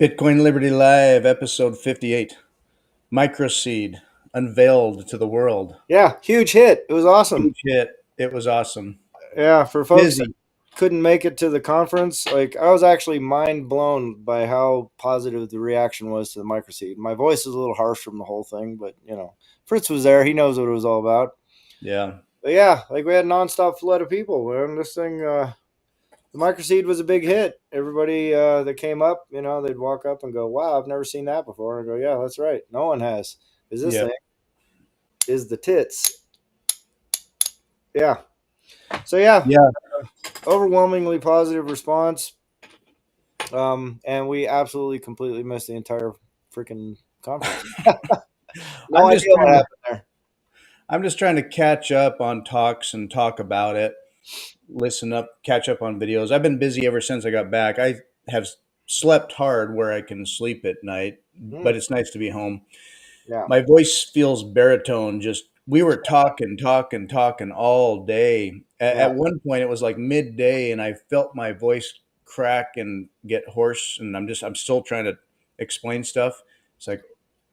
Bitcoin Liberty Live, episode 58. MicroSeed unveiled to the world. Yeah, huge hit. It was awesome. Huge hit. It was awesome. Yeah, for folks that Busy. couldn't make it to the conference, like I was actually mind blown by how positive the reaction was to the microseed. My voice is a little harsh from the whole thing, but Fritz was there. He knows what it was all about. Yeah. But yeah, like we had a nonstop flood of people. Man, this thing, the microseed was a big hit. Everybody that came up, they'd walk up and go, "Wow, I've never seen that before." And I go, "Yeah, that's right. No one has. Is this Yep. thing is the tits?" Yeah. So yeah, Yeah. overwhelmingly positive response. And we absolutely completely missed the entire freaking conference. No I'm just idea what trying to happened there. I'm just trying to catch up on talks and talk about it. Listen up, catch up on videos. I've been busy ever since I got back. I have slept hard where I can sleep at night, but Mm, it's nice to be home. yeah, My voice feels baritone. Just we were talking all day. yeah, At one point, it was like midday, and I felt my voice crack and get hoarse. And I'm still trying to explain stuff. It's like,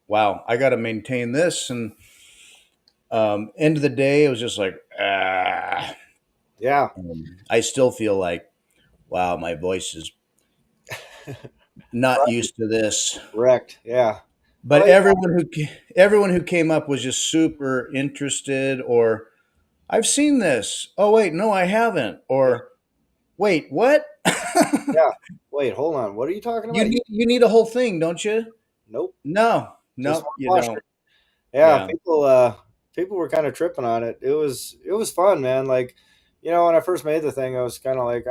wow, I got to maintain this. And end of the day, it was just like, ah. yeah. I still feel like, wow, my voice is not Right. used to this. Correct. Yeah. But Well, yeah, everyone who came up was just super interested, or I've seen this. Oh wait, no, I haven't. yeah, Or wait, what? yeah. Wait, hold on. What are you talking you about? need a whole thing, don't you? Nope. No, Just no, one you posture. don't. Yeah, Yeah, people were kind of tripping on it. It was fun, man. Like, when I first made the thing, I was kind of like,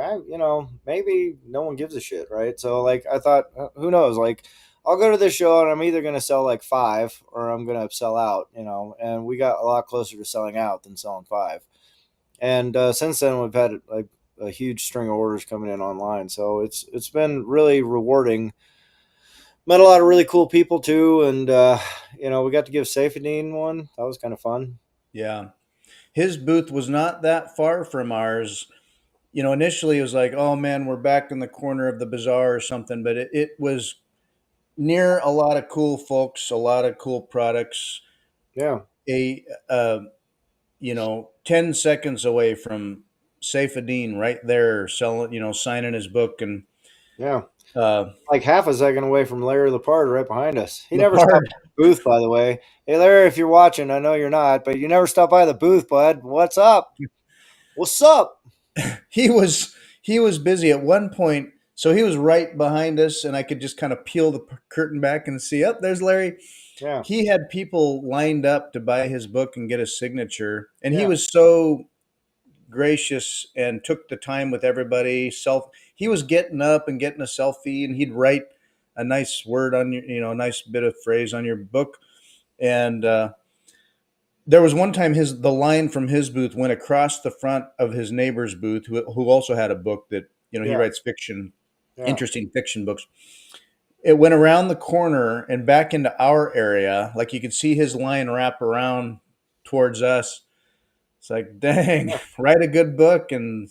maybe no one gives a shit, right? So like, I thought, who knows? Like, I'll go to this show and I'm either gonna sell like five or I'm gonna sell out, And we got a lot closer to selling out than selling five. And since then, we've had like a huge string of orders coming in online. So it's been really rewarding. Met a lot of really cool people too, and we got to give Safedine one. That was kind of fun. yeah. His booth was not that far from ours. Initially it was like, oh man, we're back in the corner of the bazaar or something, but it was near a lot of cool folks, a lot of cool products. Yeah, A 10 seconds away from Saifedean right there selling, signing his book and yeah. uh, Like half a second away from Larry Lepard, right behind us. He never Lepard. stopped by the booth, by the way. Hey, Larry, if you're watching, I know you're not, but you never stopped by the booth, bud. What's up? What's up? He was busy at one point, so he was right behind us, and I could just kind of peel the curtain back and see, up there's Larry. Yeah, He had people lined up to buy his book and get a signature, and he yeah, was so gracious and took the time with everybody. He was getting up and getting a selfie, and he'd write a nice word on your, a nice bit of phrase on your book. And there was one time the line from his booth went across the front of his neighbor's booth, who also had a book that he yeah, writes fiction, yeah. interesting fiction books. It went around the corner and back into our area, like you could see his line wrap around towards us. It's like, dang, write a good book and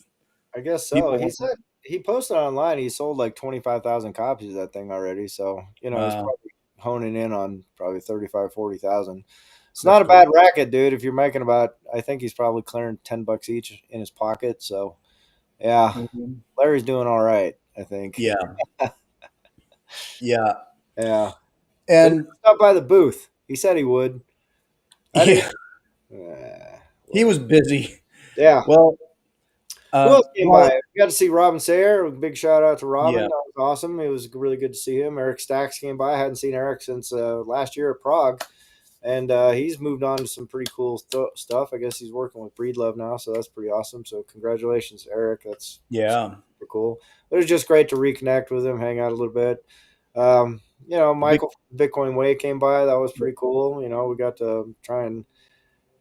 I guess so. people He want. said he posted online. He sold like 25,000 copies of that thing already. So he's Wow, probably honing in on probably 35, 40,000. It's that's not a cool. bad racket, dude. If you're making about, I think he's probably clearing $10 each in his pocket. So yeah, Mhm. Larry's doing all right, I think. Yeah, yeah, Yeah, but he and stopped by the booth. He said he would. I didn't. yeah, he was Whatever. busy. Yeah. Well, Who else came by? well, We got to see Robin Sayer. Big shout out to Robin. yeah, That was awesome. It was really good to see him. Eric Stacks came by. I hadn't seen Eric since last year at Prague, and he's moved on to some pretty cool stuff. I guess he's working with Breedlove now, so that's pretty awesome. So congratulations, Eric. That's yeah. super cool. It was just great to reconnect with him, hang out a little bit. The big, Michael from Bitcoin Way came by. That was pretty cool. We got to try and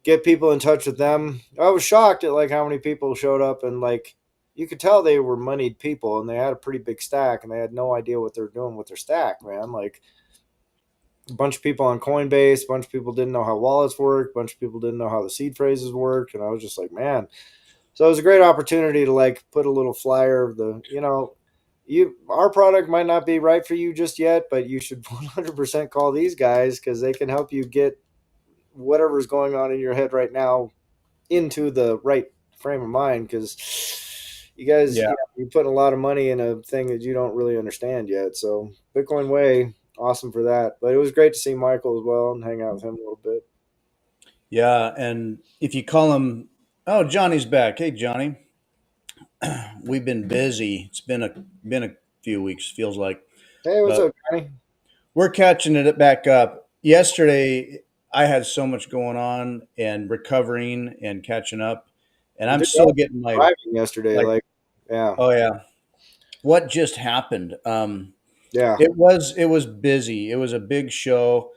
get people in touch with them. I was shocked at like how many people showed up, and like you could tell they were moneyed people and they had a pretty big stack and they had no idea what they're doing with their stack, man. Like a bunch of people on Coinbase, a bunch of people didn't know how wallets work, a bunch of people didn't know how the seed phrases work, and I was just like, man. So it was a great opportunity to like put a little flyer of the, our product might not be right for you just yet, but you should 100% call these guys because they can help you get whatever's going on in your head right now into the right frame of mind, because you guys, Yeah. you're putting a lot of money in a thing that you don't really understand yet. So Bitcoin Way, awesome for that. But it was great to see Michael as well and hang out with him a little bit. Yeah. And if you call him, oh, Johnny's back. Hey, Johnny. We've been busy. It's been a few weeks, feels like, Hey, what's but up, Johnny? we're catching it back up. Yesterday, I had so much going on and recovering and catching up, and You I'm did still well getting my driving yesterday. like. Like, yeah, Oh yeah, what just happened? yeah, It was busy. It was a big show.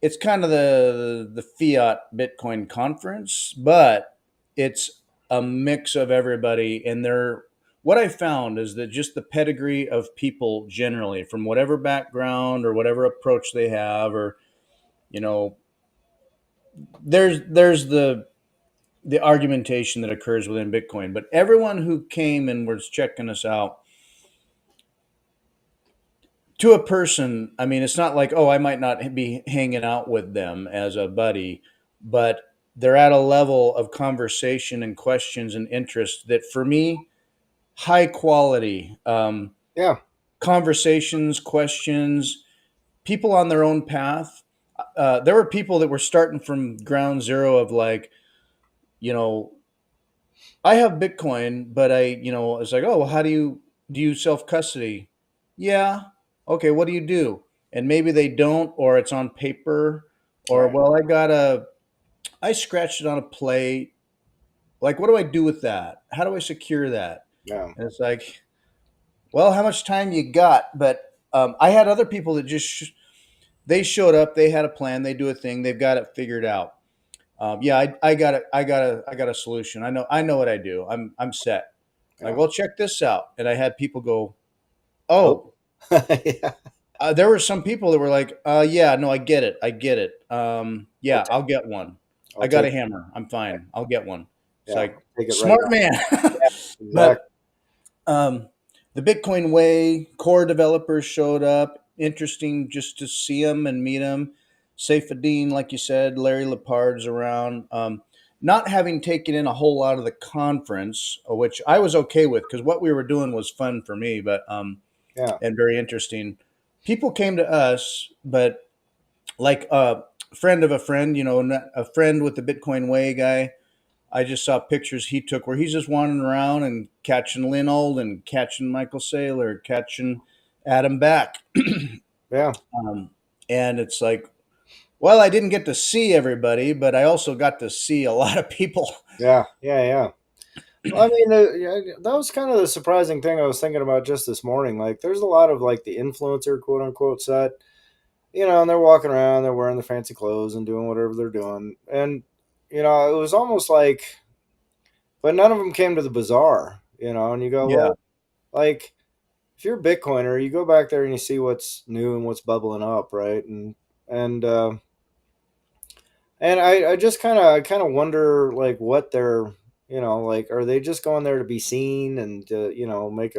It's kind of the fiat Bitcoin conference, but it's a mix of everybody. And they're what I found is that just the pedigree of people generally, from whatever background or whatever approach they have, or you know, there's the argumentation that occurs within Bitcoin. But everyone who came and was checking us out, to a person, I mean, it's not like, oh, I might not be hanging out with them as a buddy, but they're at a level of conversation and questions and interest that for me, high quality yeah, conversations, questions, people on their own path. There were people that were starting from ground zero of like, you know, I have Bitcoin, but it's like, oh, well, how do you self custody? Yeah. Okay. What do you do? And maybe they don't, or it's on paper, or right, well, I scratched it on a plate. Like, what do I do with that? How do I secure that? yeah, And it's like, well, how much time you got? But I had other people that they showed up, they had a plan, they do a thing, they've got it figured out. Yeah, I got it. I got a solution. I know what I do. I'm set. Like, yeah. well, check this out. And I had people go, Oh, oh, yeah. there were some people that were like, yeah, no, I get it. I get it. I'll Yeah, take, I'll get one. I'll I got a take, hammer. I'm fine. I'll get one. It's yeah, like, take it right smart now. man. Yeah, But exactly. um, the Bitcoin Way core developers showed up. Interesting just to see them and meet them. Saifedean, like you said, Larry Lepard's around. Not having taken in a whole lot of the conference, which I was okay with because what we were doing was fun for me, but Yeah, and very interesting. People came to us, but like a friend of a friend, a friend with the Bitcoin Way guy, I just saw pictures he took where he's just wandering around and catching Lynn Alden, catching Michael Saylor, catching Adam Back. yeah, um, and it's like, well, I didn't get to see everybody, but I also got to see a lot of people. yeah, yeah, yeah. Well, I mean, yeah, that was kind of the surprising thing I was thinking about just this morning. Like, there's a lot of like the influencer quote unquote set, and they're walking around, they're wearing the fancy clothes and doing whatever they're doing, and it was almost like, but none of them came to the bazaar, and you go, Yeah. well, like, if you're a Bitcoiner, you go back there and you see what's new and what's bubbling up, right? And and I just kind of wonder like what they're, like, are they just going there to be seen and make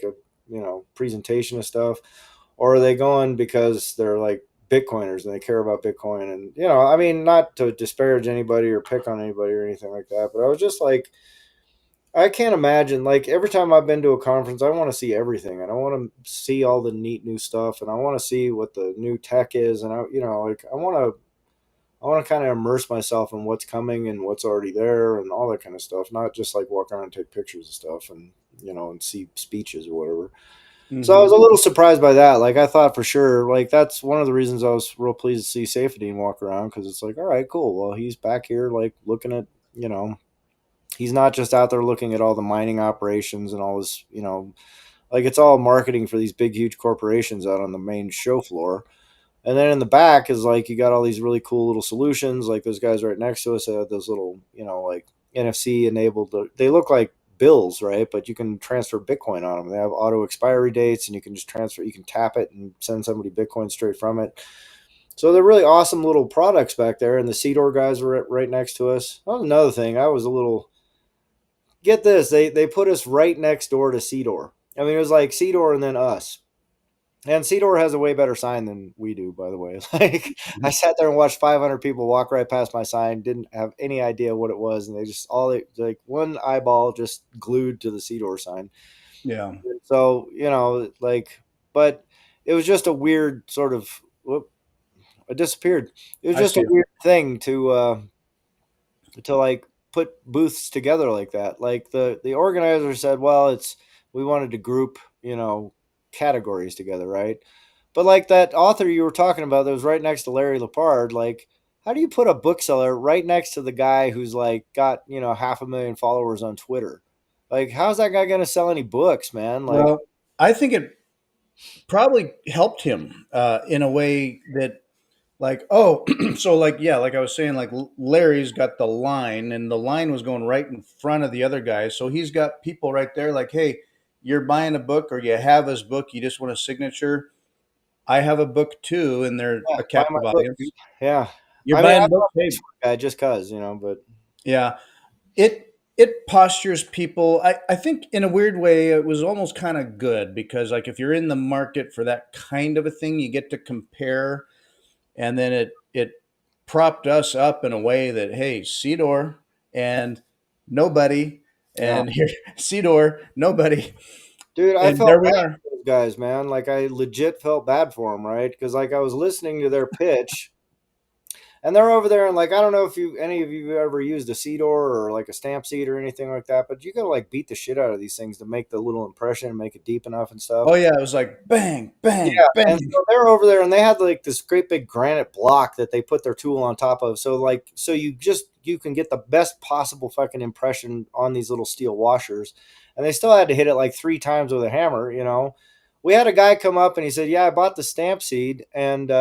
a presentation of stuff, or are they going because they're like Bitcoiners and they care about Bitcoin? And I mean, not to disparage anybody or pick on anybody or anything like that, but I was just like, I can't imagine, like, every time I've been to a conference, I want to see everything and I want to see all the neat new stuff and I want to see what the new tech is, and like, I want to kind of immerse myself in what's coming and what's already there and all that kind of stuff, not just like walk around and take pictures of stuff and and see speeches or whatever. So I was Hmm. a little surprised by that. Like, I thought for sure, like, that's one of the reasons I was real pleased to see Safety walk around, because it's like, all right, cool. Well, he's back here, like, looking at, he's not just out there looking at all the mining operations and all this, like, it's all marketing for these big, huge corporations out on the main show floor. And then in the back is like, you got all these really cool little solutions. Like, those guys right next to us have those little, like NFC enabled. They look like bills, right? But you can transfer Bitcoin on them. They have auto expiry dates, and you can just transfer. You can tap it and send somebody Bitcoin straight from it. So they're really awesome little products back there. And the Seador guys were right next to us. That was another thing. I was a little, get this, they put us right next door to Seador. I mean, it was like Cedar and then us. And Cedar has a way better sign than we do, by the way. Like I sat there and watched 500 people walk right past my sign, didn't have any idea what it was, and they just like one eyeball just glued to the Cedar sign. Yeah, And so like, but it was just a weird sort of. Whoop, it disappeared. It was I just see a it. weird thing to like put booths together like that. Like the organizer said, well, it's we wanted to group categories together, right? But like that author you were talking about that was right next to Larry Lepard, like how do you put a bookseller right next to the guy who's like got 500,000 followers on Twitter? Like how's that guy gonna sell any books, man? Like Well, I think it probably helped him in a way that, like, oh, so like, yeah, like I was saying, like Larry's got the line, and the line was going right in front of the other guy, so he's got people right there, like, hey, you're buying a book or you have his book, you just want a signature. I have a book too, and they're yeah, a buy my captive book, dude. audience. Yeah. You're I mean, I'm buying not books, a hey, Facebook guy just cause, but yeah. It postures people. I think in a weird way it was almost kind of good because, like, if you're in the market for that kind of a thing, you get to compare, and then it propped us up in a way that, hey, Cedar and nobody, yeah. and here Cedar nobody, Dude, I and felt there we bad are. for those guys, man. Like I legit felt bad for them, right? Because like I was listening to their pitch, and they're over there, and like I don't know if any of you ever used a seed or like a stamp seed or anything like that, but you gotta like beat the shit out of these things to make the little impression and make it deep enough and stuff. Oh yeah, it was like bang, Yeah, bang, and bang. so they're over there, and they had like this great big granite block that they put their tool on top of. So like, so you can get the best possible fucking impression on these little steel washers, and they still had to hit it like 3 times with a hammer. We had a guy come up and he said, "Yeah, I bought the stamp seed," and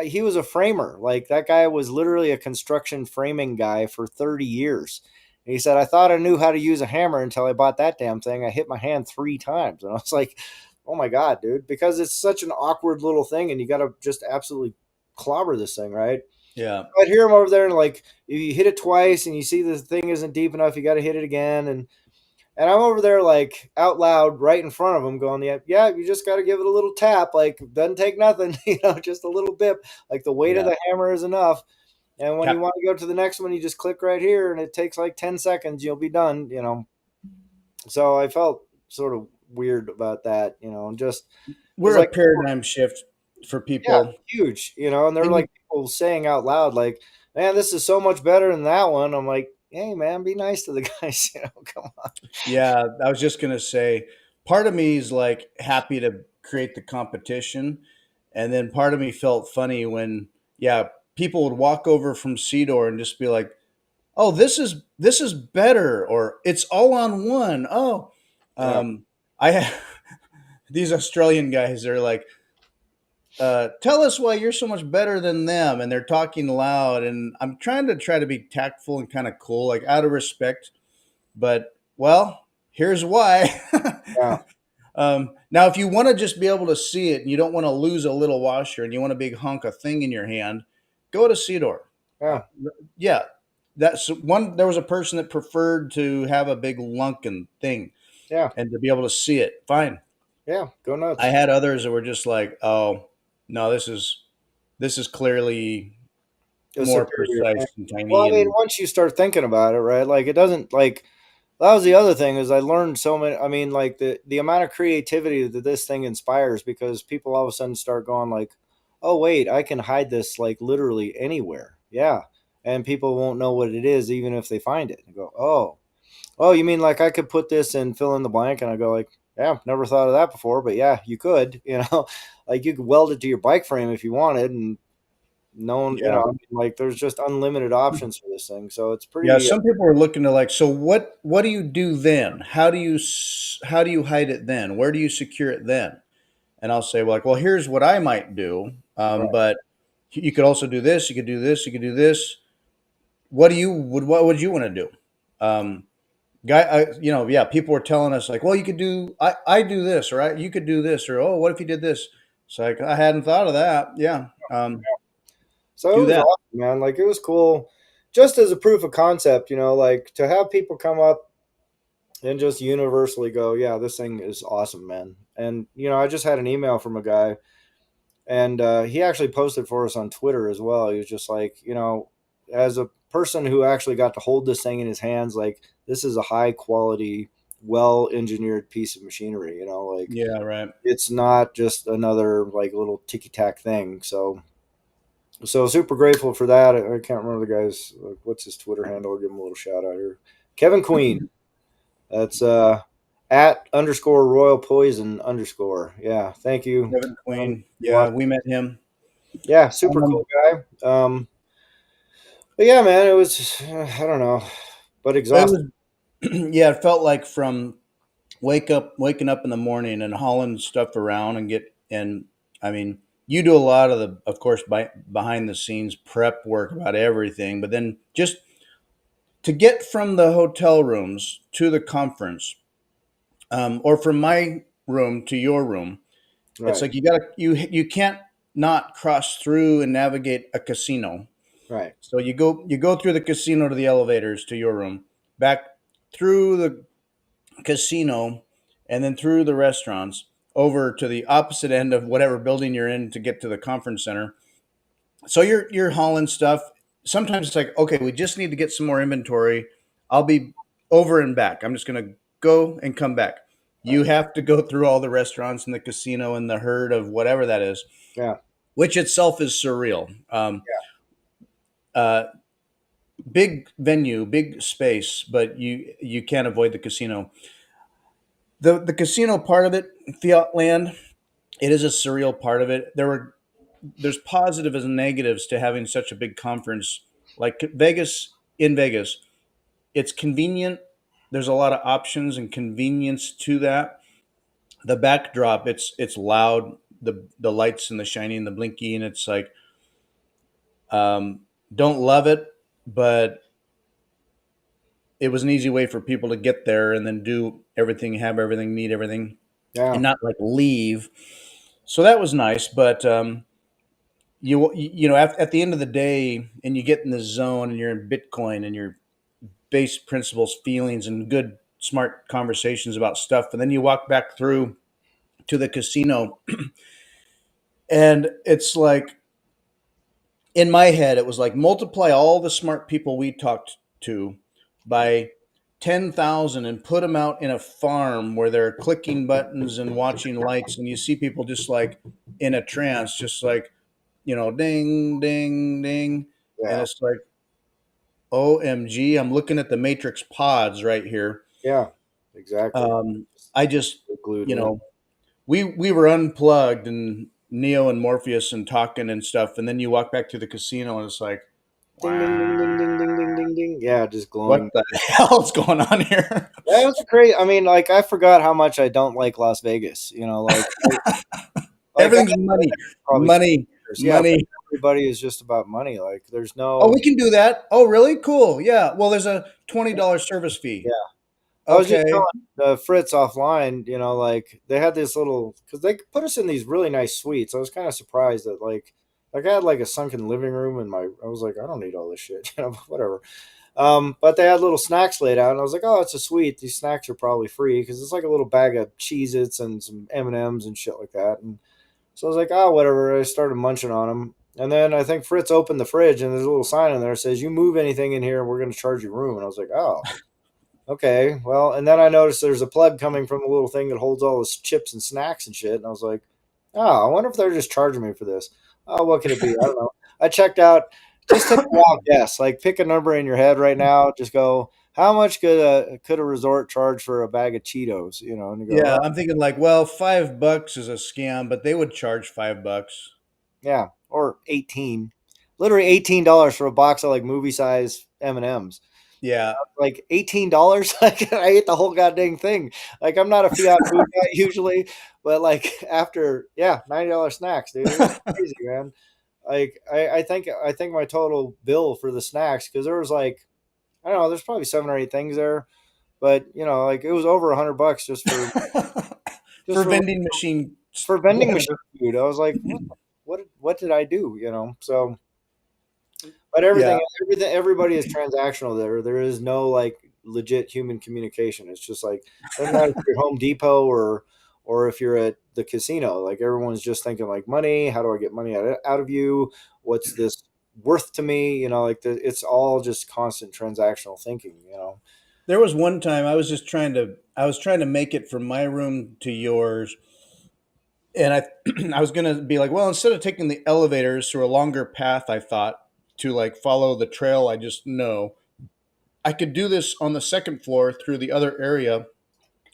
he was a framer. Like that guy was literally a construction framing guy for 30 years. And he said, "I thought I knew how to use a hammer until I bought that damn thing. I hit my hand 3 times," and I was like, oh my god, dude, because it's such an awkward little thing, and you got to just absolutely clobber this thing, right? Yeah, I'd hear him over there, and like if you hit it twice, and you see the thing isn't deep enough, you got to hit it again, and I'm over there like out loud, right in front of him, going, yeah, you just got to give it a little tap, like doesn't take nothing, just a little bip, like the weight of yeah. the hammer is enough. And when you Cap- want to go to the next one, you just click right here, and it takes like 10 seconds, you'll be done. So I felt sort of weird about that, and just because we're a like paradigm shift for yeah, people. huge, and they're And like people saying out loud, like, man, this is so much better than that one. I'm like, hey, man, be nice to the guys, come on. yeah, I was just gonna say, part of me is like happy to create the competition, and then part of me felt funny when, yeah, people would walk over from Cedar and just be like, "Oh, this is better," or "It's all on one." Oh, Yeah, I have these Australian guys. They're like, "Tell us why you're so much better than them," and they're talking loud, and I'm try to be tactful and kind of cool, like out of respect. But well, here's why. yeah, Now, if you want to just be able to see it and you don't want to lose a little washer and you want a big hunk of thing in your hand, go to Cedar. Uh, yeah, yeah, that's one. There was a person that preferred to have a big lunkin thing yeah, and to be able to see it. Fine. yeah, go I nuts. had others that were just like, oh no, this is clearly It was more superior. precise Yeah. and Well, tiny I mean, and once you start thinking about it, right? Like, it doesn't like that was the other thing is I learned so many. I mean, like the amount of creativity that this thing inspires because people all of a sudden start going like, "Oh wait, I can hide this like literally anywhere." Yeah, and people won't know what it is even if they find it. They go, "Oh, you mean like I could put this and fill in the blank?" And I go like, "Yeah, never thought of that before, but yeah, you could. Like you could weld it to your bike frame if you wanted, and no one, yeah. I mean, like there's just unlimited options for this thing. So it's Yeah, pretty. some people are looking to, like, so what do you do then? How do you hide it then? Where do you secure it then? And I'll say, well, here's what I might do. Right. But you could also do this. You could do this. You could do this. What would you want to do? Um, yeah, people were telling us like, well, you could do I do this, or you could do this, or oh, what if you did this? It's like I hadn't thought of that. Yeah, So do it was that. awesome, man. Like it was cool, just as a proof of concept. Like to have people come up and just universally go, yeah, this thing is awesome, man. And I just had an email from a guy, and he actually posted for us on Twitter as well. He was just like, as a person who actually got to hold this thing in his hands, like this is a high quality, well engineered piece of machinery. Like Yeah, right. it's not just another like little ticky tack thing. So super grateful for that. I can't remember the guy's what's his Twitter handle. I'll give him a little shout out here. Kevin Queen. That's at underscore royal poison underscore. Yeah, thank you. Kevin Queen. Yeah, Watch. we met him. Yeah, super cool Um, guy. But yeah, man, it was I don't know, but it exhausting. was, yeah, it felt like from waking up in the morning and hauling stuff around and I mean, you do a lot of the, of course, behind the scenes prep work about everything, but then just to get from the hotel rooms to the conference, or from my room to your room, it's Right, like you can't not cross through and navigate a casino. right. So you go through the casino to the elevators to your room, back through the casino, and then through the restaurants over to the opposite end of whatever building you're in to get to the conference center. So you're hauling stuff. Sometimes it's like, okay, we just need to get some more inventory. I'll be over and back. I'm just gonna go and come back. You have to go through all the restaurants and the casino and the herd of whatever that is, Yeah, which itself is surreal. Uh, Big venue, big space, but you can't avoid the casino. The casino part of it, Fiat Land, it is a surreal part of it. There's positives and negatives to having such a big conference like Vegas. In Vegas, it's convenient. There's a lot of options and convenience to that. The backdrop, it's loud. The lights and the shiny and the blinky, and it's like, don't love it, but it was an easy way for people to get there and then do everything, have everything, need everything, yeah, and not like leave. So that was nice, but you know, at the end of the day, and you get in the zone, and you're in Bitcoin, and your base principles, feelings, and good, smart conversations about stuff, and then you walk back through to the casino, and it's like, in my head, it was like multiply all the smart people we talked to by 10,000 and put them out in a farm where they're clicking buttons and watching lights. And you see people just like in a trance, just like, ding, ding, ding. And yeah, it's like, OMG, I'm looking at the Matrix pods right here. yeah. Exactly. I just, Glued you in. know, we were unplugged and Neo and Morpheus and talking and stuff. And then you walk back to the casino and it's like, Ding, ding, ding, ding, ding, ding, ding, wow, ding, ding. Yeah, just what glowing. the hell's going on here? That was great. I mean, like I forgot how much I don't like Las Vegas. Like I Everything's money, probably money, yeah, but money. everybody is just about money. Like there's Oh, no we can do that. Oh, really? Cool. Yeah. Well, there's a $20 service yeah. fee. I was just Okay. telling Fritz offline, like they had this little because they put us in these really nice suites. I was kind of surprised that like I had like a sunken living room in my. I was like, I don't need all this shit, whatever. But they had little snacks laid out, and I was like, oh, it's a suite. These snacks are probably free because it's like a little bag of Cheez-Its and some M&Ms and shit like that. And so I was like, oh, whatever. I started munching on them. And then I think Fritz opened the fridge, and there's a little sign in there that says, you move anything in here, we're going to charge you room. And I was like, oh, okay, well, and then I noticed there's a plug coming from the little thing that holds all the chips and snacks and shit. And I was like, oh, I wonder if they're just charging me for this. Oh, what could it be? I don't know. I checked out. Just take a wild guess. Like pick a number in your head right now. Just go. How much could a resort charge for a bag of Cheetos? And you go, Yeah, well, I'm thinking like, well, $5 is a scam, but they would charge $5. yeah, or 18, literally $18 for a box of like movie size M&Ms. Yeah. Like $18. Like I ate the whole goddamn thing. Like I'm not a fiat food guy usually, but like after $90 snacks, dude, it was crazy, man. Like I think my total bill for the snacks because there was like I don't know, there's probably 7 or 8 things there, but like it was over $100 just for just For for vending machine, for vending whatever. machine food. I was like, what did I do? So but everything, Yeah. everybody is transactional there. There is no like legit human communication. It's just like, doesn't matter if you're Home Depot or if you're at the casino. Like everyone's just thinking like money. How do I get money out of you? What's this worth to me? Like it's all just constant transactional thinking. There was one time I was trying to make it from my room to yours, and I I was gonna be like, well, instead of taking the elevators through a longer path, I thought to like follow the trail I just know, I could do this on the second floor through the other area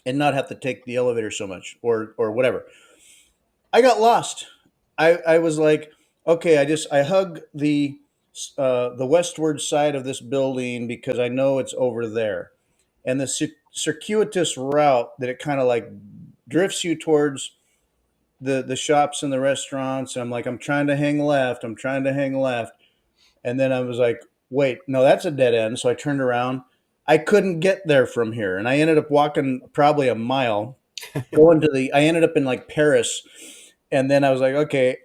and not have to take the elevator so much or whatever. I got lost. I was like, okay, I hug the westward side of this building because I know it's over there, and the circuitous route that it kind of like drifts you towards the shops and the restaurants. And I'm like, I'm trying to hang left. I'm trying to hang left, and then I was like, wait, no, that's a dead end. So I turned around. I couldn't get there from here, and I ended up walking probably a mile going to the I ended up in like Paris, and then I was like, okay,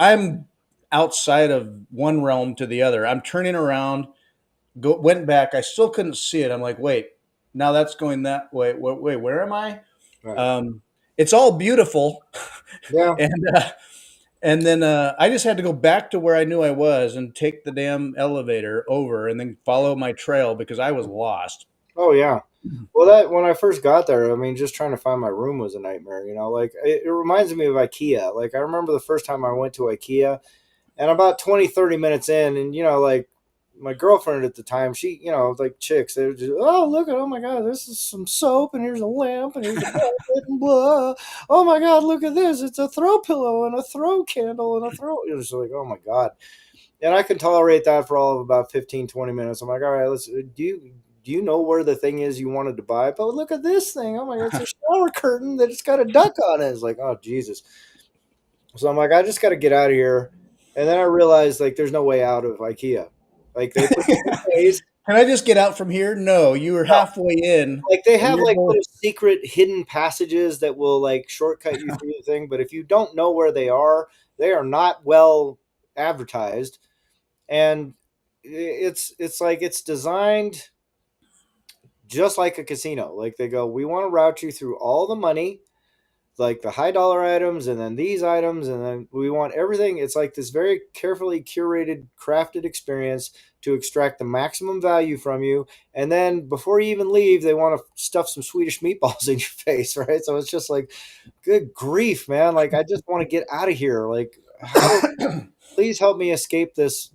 I'm outside of one realm to the other. I'm turning around, went back. I still couldn't see it. I'm like, wait, now that's going that way. Wait, where am I? Right. Um, it's all beautiful, Yeah. and and then I just had to go back to where I knew I was and take the damn elevator over, and then follow my trail because I was lost. Oh yeah. Well, that when I first got there, I mean, just trying to find my room was a nightmare. Like it reminds me of IKEA. Like I remember the first time I went to IKEA, and about 20, 30 minutes in, and like my girlfriend at the time, she, like chicks, they were just, oh, look at, oh my God, this is some soap, and here's a lamp, and here's a blanket, and blah. Oh my God, look at this. It's a throw pillow, and a throw candle, and a throw. It was like, oh my God. And I can tolerate that for all of about 15, 20 minutes. I'm like, all right, let's, do you know where the thing is you wanted to buy? But look at this thing. Oh my God, it's a shower curtain that it's got a duck on it. It's like, oh, Jesus. So I'm like, I just got to get out of here. And then I realized like there's no way out of IKEA. Like they put ways. Can I just get out from here? No, you were No, halfway in, like they and have you're like going. little secret hidden passages that will like shortcut you through the thing. But if you don't know where they are not well advertised. And it's like it's designed just like a casino. Like they go, we want to route you through all the money, like the high dollar items, and then these items, and then we want everything. It's like this very carefully curated, crafted experience to extract the maximum value from you. And then before you even leave, they want to stuff some Swedish meatballs in your face, right? So it's just like, good grief, man! Like I just want to get out of here. Like how? Please help me escape this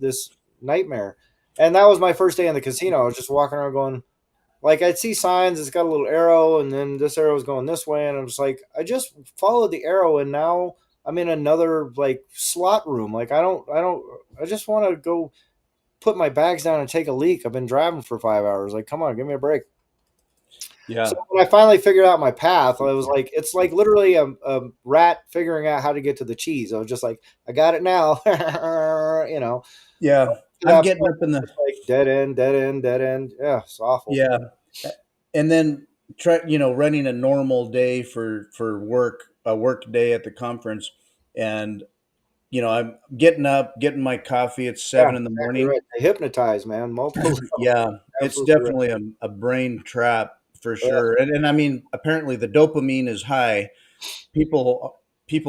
nightmare. And that was my first day in the casino. I was just walking around going, like I'd see signs, it's got a little arrow, and then this arrow is going this way, and I'm just like, I just followed the arrow, and now I'm in another like slot room. Like I just want to go put my bags down and take a leak. I've been driving for 5 hours. Like, come on, give me a break. So Yeah, when I finally figured out my path, I was like, it's like literally a rat figuring out how to get to the cheese. I was just like, I got it now, yeah. To I'm that getting point, up in the it's like dead end, dead end, dead end. Yeah, it's awful. yeah, and then running a normal day for work, a work day at the conference, and I'm getting up, getting my coffee at Yeah, 7 in the exactly morning. right. They hypnotize, man. Multiple levels. Yeah, it's Absolutely right. definitely a brain trap for Yeah, sure. And I mean, apparently the dopamine is high. People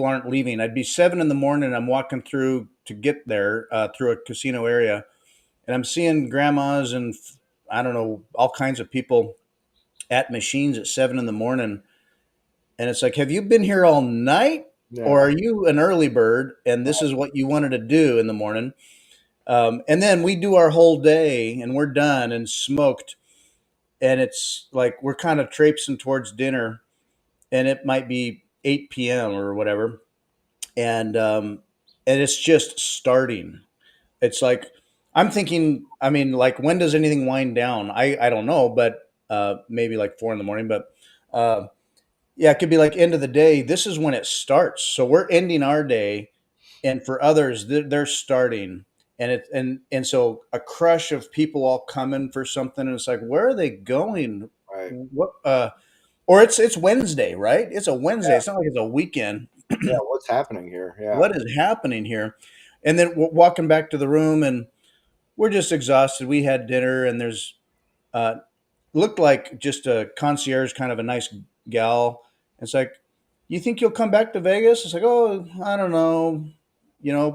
aren't leaving. I'd be 7 in the morning. I'm walking through to get there through a casino area, and I'm seeing grandmas and I don't know all kinds of people at machines at 7 in the morning. And it's like, have you been here all night, or yeah, are you an early bird? And this is what you wanted to do in the morning. And then we do our whole day, and we're done and smoked. And it's like we're kind of traipsing towards dinner, and it might be 8 p.m. or whatever, and it's just starting. It's like I'm thinking. I mean, like when does anything wind down? I don't know, but maybe like 4 in the morning. But yeah, it could be like end of the day. This is when it starts. So we're ending our day, and for others, they're starting. And so a crush of people all coming for something, and it's like, where are they going? right. What? Or it's Wednesday, right? It's a Wednesday. Yeah, It's not like it's a weekend. yeah. What's happening here? Yeah, What is happening here? And then we're walking back to the room, and we're just exhausted. We had dinner, and there's uh, looked like just a concierge, kind of a nice gal. It's like, you think you'll come back to Vegas? It's like, oh, I don't know.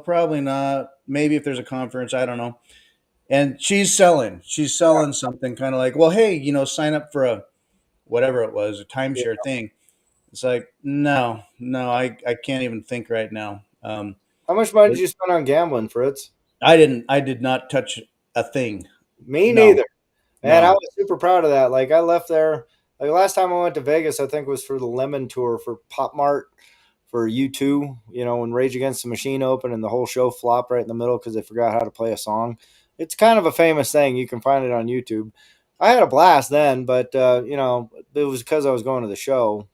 Probably not. Maybe if there's a conference, I don't know. And she's selling something kind of like, well, hey, sign up for a whatever it was, a Yeah. timeshare thing. It's like, no, no, I can't even think right now. How much money did you spend on gambling, Fritz? I did not touch a thing. Me No, neither. Man, I no. was super proud of that. Like I left there. Like last time I went to Vegas, I think was for the Lemon Tour for Pop Mart for U2. You know, when Rage Against the Machine opened and the whole show flopped right in the middle because they forgot how to play a song. It's kind of a famous thing. You can find it on YouTube. I had a blast then, but it was because I was going to the show.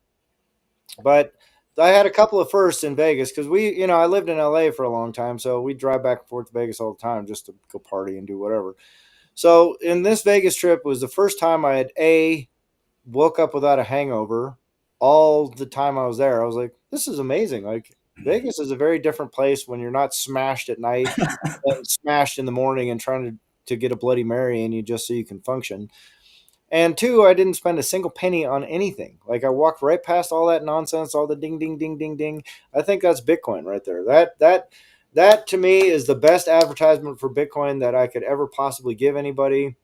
But I had a couple of firsts in Vegas because I lived in LA for a long time, so we drive back and forth to Vegas all the time just to go party and do whatever. So in this Vegas trip was the first time I had woke up without a hangover all the time I was there. I was like, this is amazing. Like Vegas is a very different place when you're not smashed at night and smashed in the morning and trying to get a Bloody Mary in you just so you can function. And two, I didn't spend a single penny on anything. Like I walked right past all that nonsense, all the ding ding ding ding ding. I think that's Bitcoin right there. That to me is the best advertisement for Bitcoin that I could ever possibly give anybody.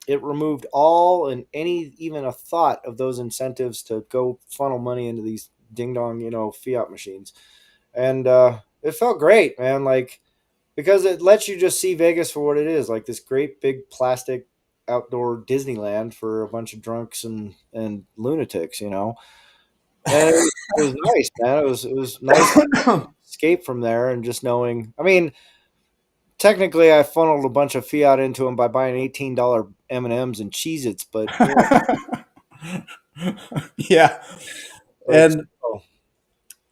It removed all and any even a thought of those incentives to go funnel money into these ding dong, fiat machines. And it felt great, man. Like because it lets you just see Vegas for what it is, like this great big plastic outdoor Disneyland for a bunch of drunks and lunatics, And it was nice, man. It was nice to escape from there and just knowing. I mean, technically, I funneled a bunch of fiat into them by buying $18 M&Ms and Cheez-Its, but Yeah. but And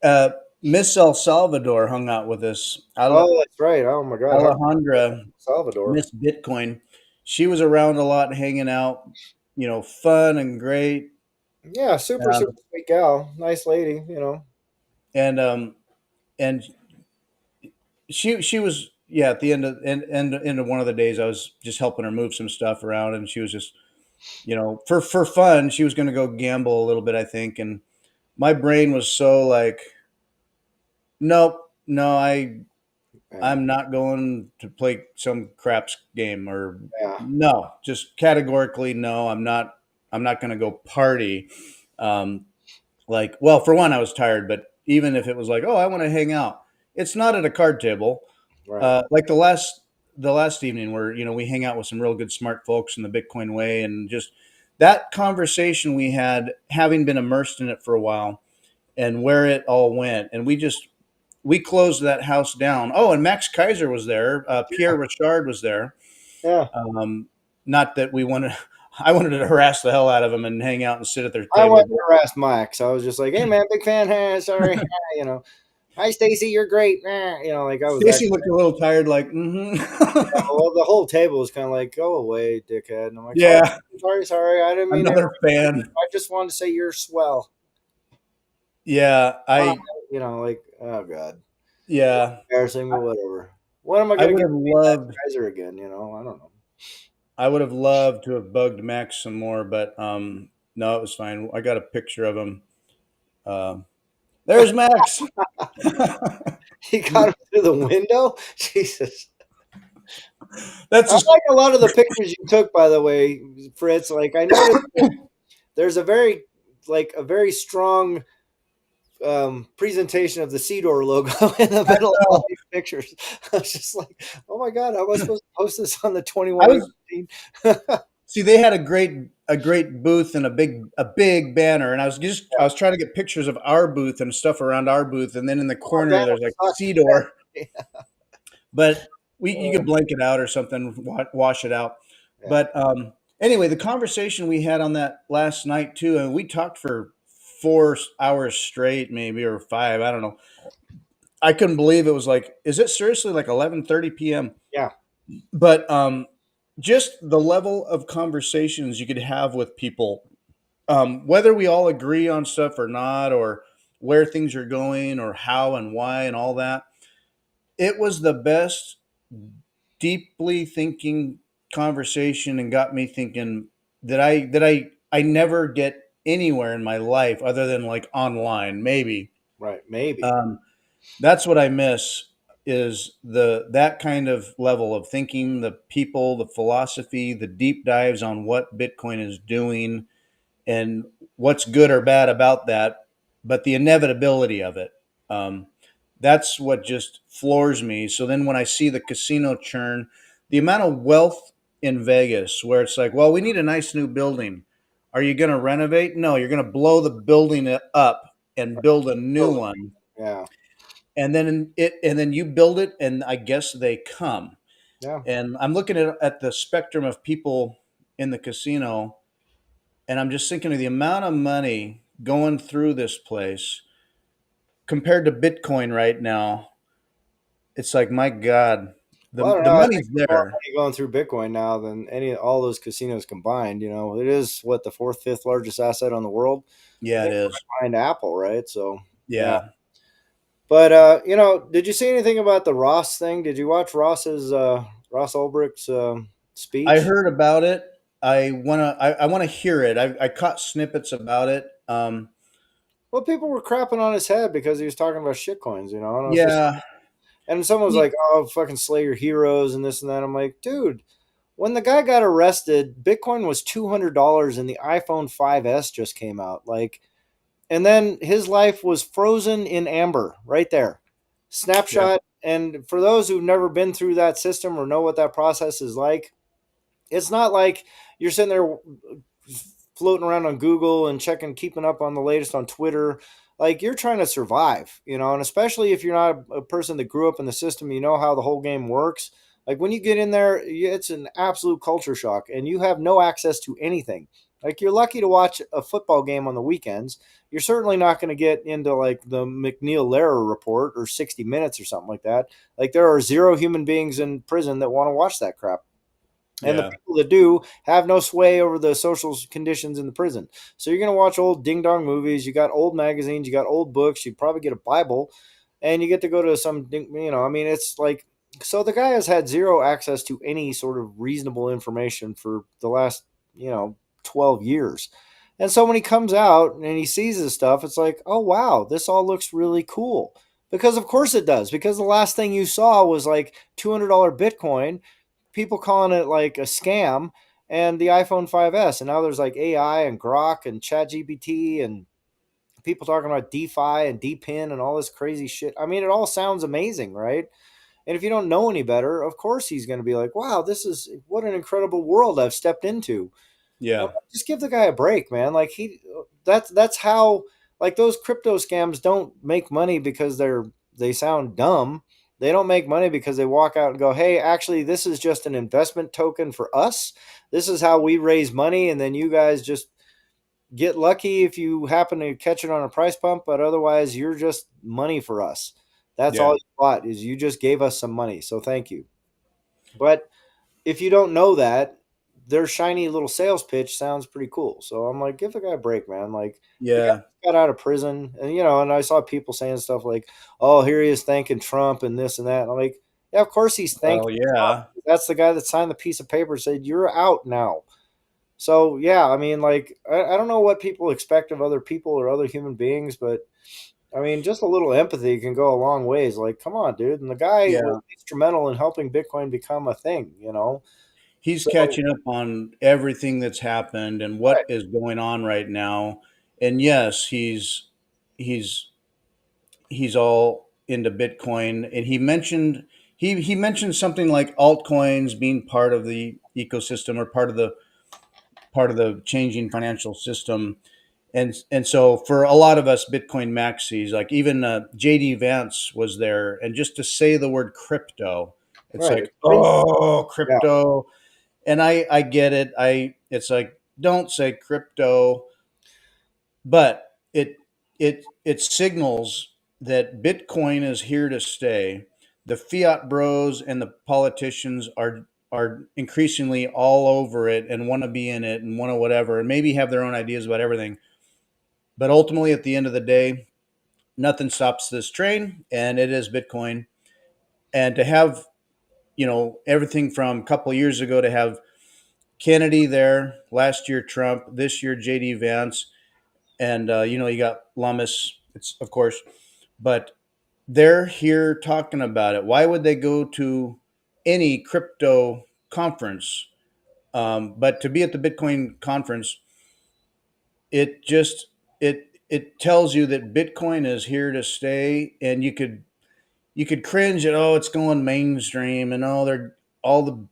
uh, Miss El Salvador hung out with us. oh, that's right. Oh my God, how Alejandra, Salvador? Miss Bitcoin. She was around a lot, hanging out. Fun and great. Yeah, super Uh, super sweet gal, nice lady. and and she was, yeah, at the end of one of the days I was just helping her move some stuff around, and she was just, for fun, she was going to go gamble a little bit, I think. And my brain was so like, nope, no, Yeah, I'm not going to play some craps game, or yeah, no, just categorically no, I'm not going to go party. um like, well, for one, I was tired, but even if it was like, oh, I want to hang out, it's not at a card table. right. Like the last evening, where we hang out with some real good smart folks in the Bitcoin way, and just that conversation we had, having been immersed in it for a while, and where it all went, and we closed that house down. Oh, and Max Kaiser was there. Pierre Richard was there. Yeah, Um, Not that we wanted. I wanted to harass the hell out of them and hang out and sit at their I table. went and harassed Max. I was just like, "Hey, man, big fan. Hey, sorry, you know, hi, Stacy, you're great." Like I was that. Stacy looked a little tired, like, Well, the whole table was kind of like, "Go away, dickhead." And I'm like, "Sorry, yeah, sorry, sorry. I didn't mean to. another fan. I just wanted to say you're swell." Yeah, Wow. Like, oh god, yeah, embarrassing, but whatever. When am I I gonna would get have to meet Max loved, Kaiser again? I don't know. I would have loved to have bugged Max some more, but no, it was fine. I got a picture of him. Um, there's Max. He got him through the window. Jesus. That's I just like a lot of the pictures you took, by the way, Fritz. Like I noticed there's a very strong presentation of the Seador logo in the I middle of all know. these pictures. I was just like, oh my god, how am I supposed to post this on the I 21 was team? See, they had a great booth and a big banner, and I was trying to get pictures of our booth and stuff around our booth, and then in the Our corner banner there's like sucked. Seador, Yeah, but you could blank it out or something, wash it out. yeah, But anyway, the conversation we had on that last night too, and we talked for 4 hours straight, maybe, or five. I don't know. I couldn't believe it was like, is it seriously like 11:30 p.m.? yeah. But just the level of conversations you could have with people, whether we all agree on stuff or not, or where things are going, or how and why and all that. It was the best, deeply thinking conversation, and got me thinking. that I never get anywhere in my life other than like online, maybe. Right. Maybe. Um, that's what I miss is the that kind of level of thinking, the people, the philosophy, the deep dives on what Bitcoin is doing and what's good or bad about that, but the inevitability of it. Um, that's what just floors me. So then when I see the casino churn, the amount of wealth in Vegas, where it's like, well, we need a nice new building. Are you going to renovate? No, you're going to blow the building up and build a new Totally. one. Yeah. And then you build it, and I guess they come. Yeah. And I'm looking at the spectrum of people in the casino, and I'm just thinking of the amount of money going through this place compared to Bitcoin right now. It's like, my God, Well, I don't the know. I think money's there's more there. money going through Bitcoin now than all those casinos combined. You know, it is what, the fourth, fifth largest asset on the world. I Yeah, it think is. right behind Apple, right? So yeah. Yeah. But did you see anything about the Ross thing? Did you watch Ross Ulbricht's I speech? heard about it. I wanna hear it. I caught snippets about it. Well, people were crapping on his head because he was talking about shitcoins. You know, and I was just, Yeah. and someone was He, like, "Oh, fucking slay your heroes" and this and that. I'm like, dude, when the guy got arrested, Bitcoin was $200 and the iPhone 5S just came out. Like, and then his life was frozen in amber right there. yeah, Snapshot. And for those who've never been through that system or know what that process is like, it's not like you're sitting there floating around on Google and checking, keeping up on the latest on Twitter. Like, you're trying to survive, and especially if you're not a person that grew up in the system, you know how the whole game works. Like, when you get in there, it's an absolute culture shock, and you have no access to anything. Like, you're lucky to watch a football game on the weekends. You're certainly not going to get into like the McNeil Lehrer report or 60 Minutes or something like that. Like, there are zero human beings in prison that want to watch that crap, and the yeah, people that do have no sway over the social conditions in the prison. So you're going to watch old ding dong movies. You got old magazines. You got old books. You probably get a Bible, and you get to go to some. I mean, it's like, so the guy has had zero access to any sort of reasonable information for the last 12 years. And so when he comes out and he sees this stuff, it's like, oh wow, this all looks really cool. Because of course it does. Because the last thing you saw was like $200 Bitcoin, people calling it like a scam, and the iPhone 5S, and now there's like AI and Grok and ChatGPT and people talking about DeFi and DPIN and all this crazy shit. I mean, it all sounds amazing, right? And if you don't know any better, of course he's going to be like, "Wow, this is what an incredible world I've stepped into." yeah, Just give the guy a break, man. Like, that's how, like, those crypto scams don't make money because they sound dumb. They don't make money because they walk out and go, "Hey, actually, this is just an investment token for us. This is how we raise money, and then you guys just get lucky if you happen to catch it on a price pump, but otherwise, you're just money for us. That's all yeah, you bought, is you just gave us some money. So thank you." But if you don't know that, their shiny little sales pitch sounds pretty cool. So I'm like, give the guy a break, man. Like, the guy yeah. got out of prison, and and I saw people saying stuff like, "Oh, here he is thanking Trump and this and that." And I'm like, yeah, of course he's Well, thanking Trump. yeah, That's the guy that signed the piece of paper and said you're out now. So yeah, I mean, like, I don't know what people expect of other people or other human beings, but I mean, just a little empathy can go a long ways. Like, come on, dude. And the guy was yeah. instrumental in helping Bitcoin become a thing. He's So, catching up on everything that's happened and what right, is going on right now. And yes, he's he's all into Bitcoin. And he mentioned something like altcoins being part of the ecosystem or part of the changing financial system. And so for a lot of us Bitcoin maxis, like even JD Vance was there, and just to say the word crypto, it's right. It's like, crazy. oh, Yeah, crypto. And I get it. It's like, don't say crypto, but it signals that Bitcoin is here to stay. The fiat bros and the politicians are increasingly all over it and want to be in it and want to whatever, and maybe have their own ideas about everything. But ultimately, at the end of the day, nothing stops this train, and it is Bitcoin. And to have everything from a couple of years ago to have Kennedy there, last year Trump, this year JD Vance, and you got Lummis, it's of course, but they're here talking about it. Why would they go to any crypto conference? But to be at the Bitcoin conference, it just it tells you that Bitcoin is here to stay, and you could cringe at, oh, it's going mainstream, and oh, they're all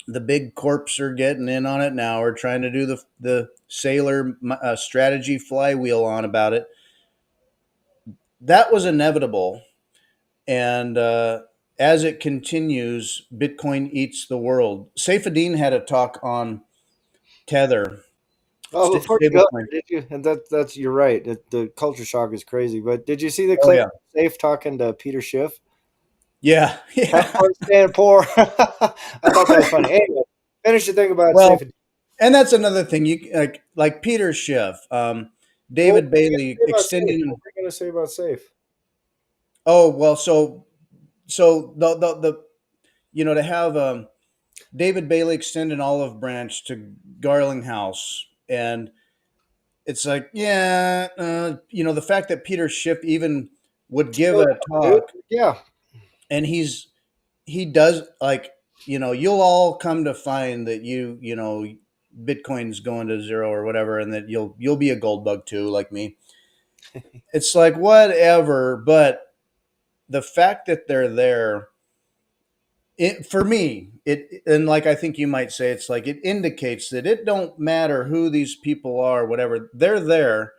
the big corps are getting in on it now, or trying to do the sailor strategy flywheel on about it. That was inevitable, and as it continues, Bitcoin eats the world. Saifedean had a talk on Tether, Oh, before you go stablecoin. there, did you? And that's you're right. The culture shock is crazy. But did you see the Oh clip yeah, of Safe talking to Peter Schiff? yeah, Have yeah. fun staying poor. I thought that was funny. Anyway, finish the thing about Well, Safe. and that's another thing. You like Peter Schiff, What David were you Bailey gonna say about Safe? What extending. were you gonna say about Safe? Oh well, so the to have David Bailey extend an olive branch to Garlinghouse, and it's like, yeah, the fact that Peter Schiff even would give Still a young, dude. talk, Yeah, and he does, like, you'll all come to find that Bitcoin's going to zero or whatever, and that you'll be a gold bug too, like me. It's like, whatever, but the fact that they're there, for me, it, and like I think you might say, it's like it indicates that it don't matter who these people are, whatever, they're there,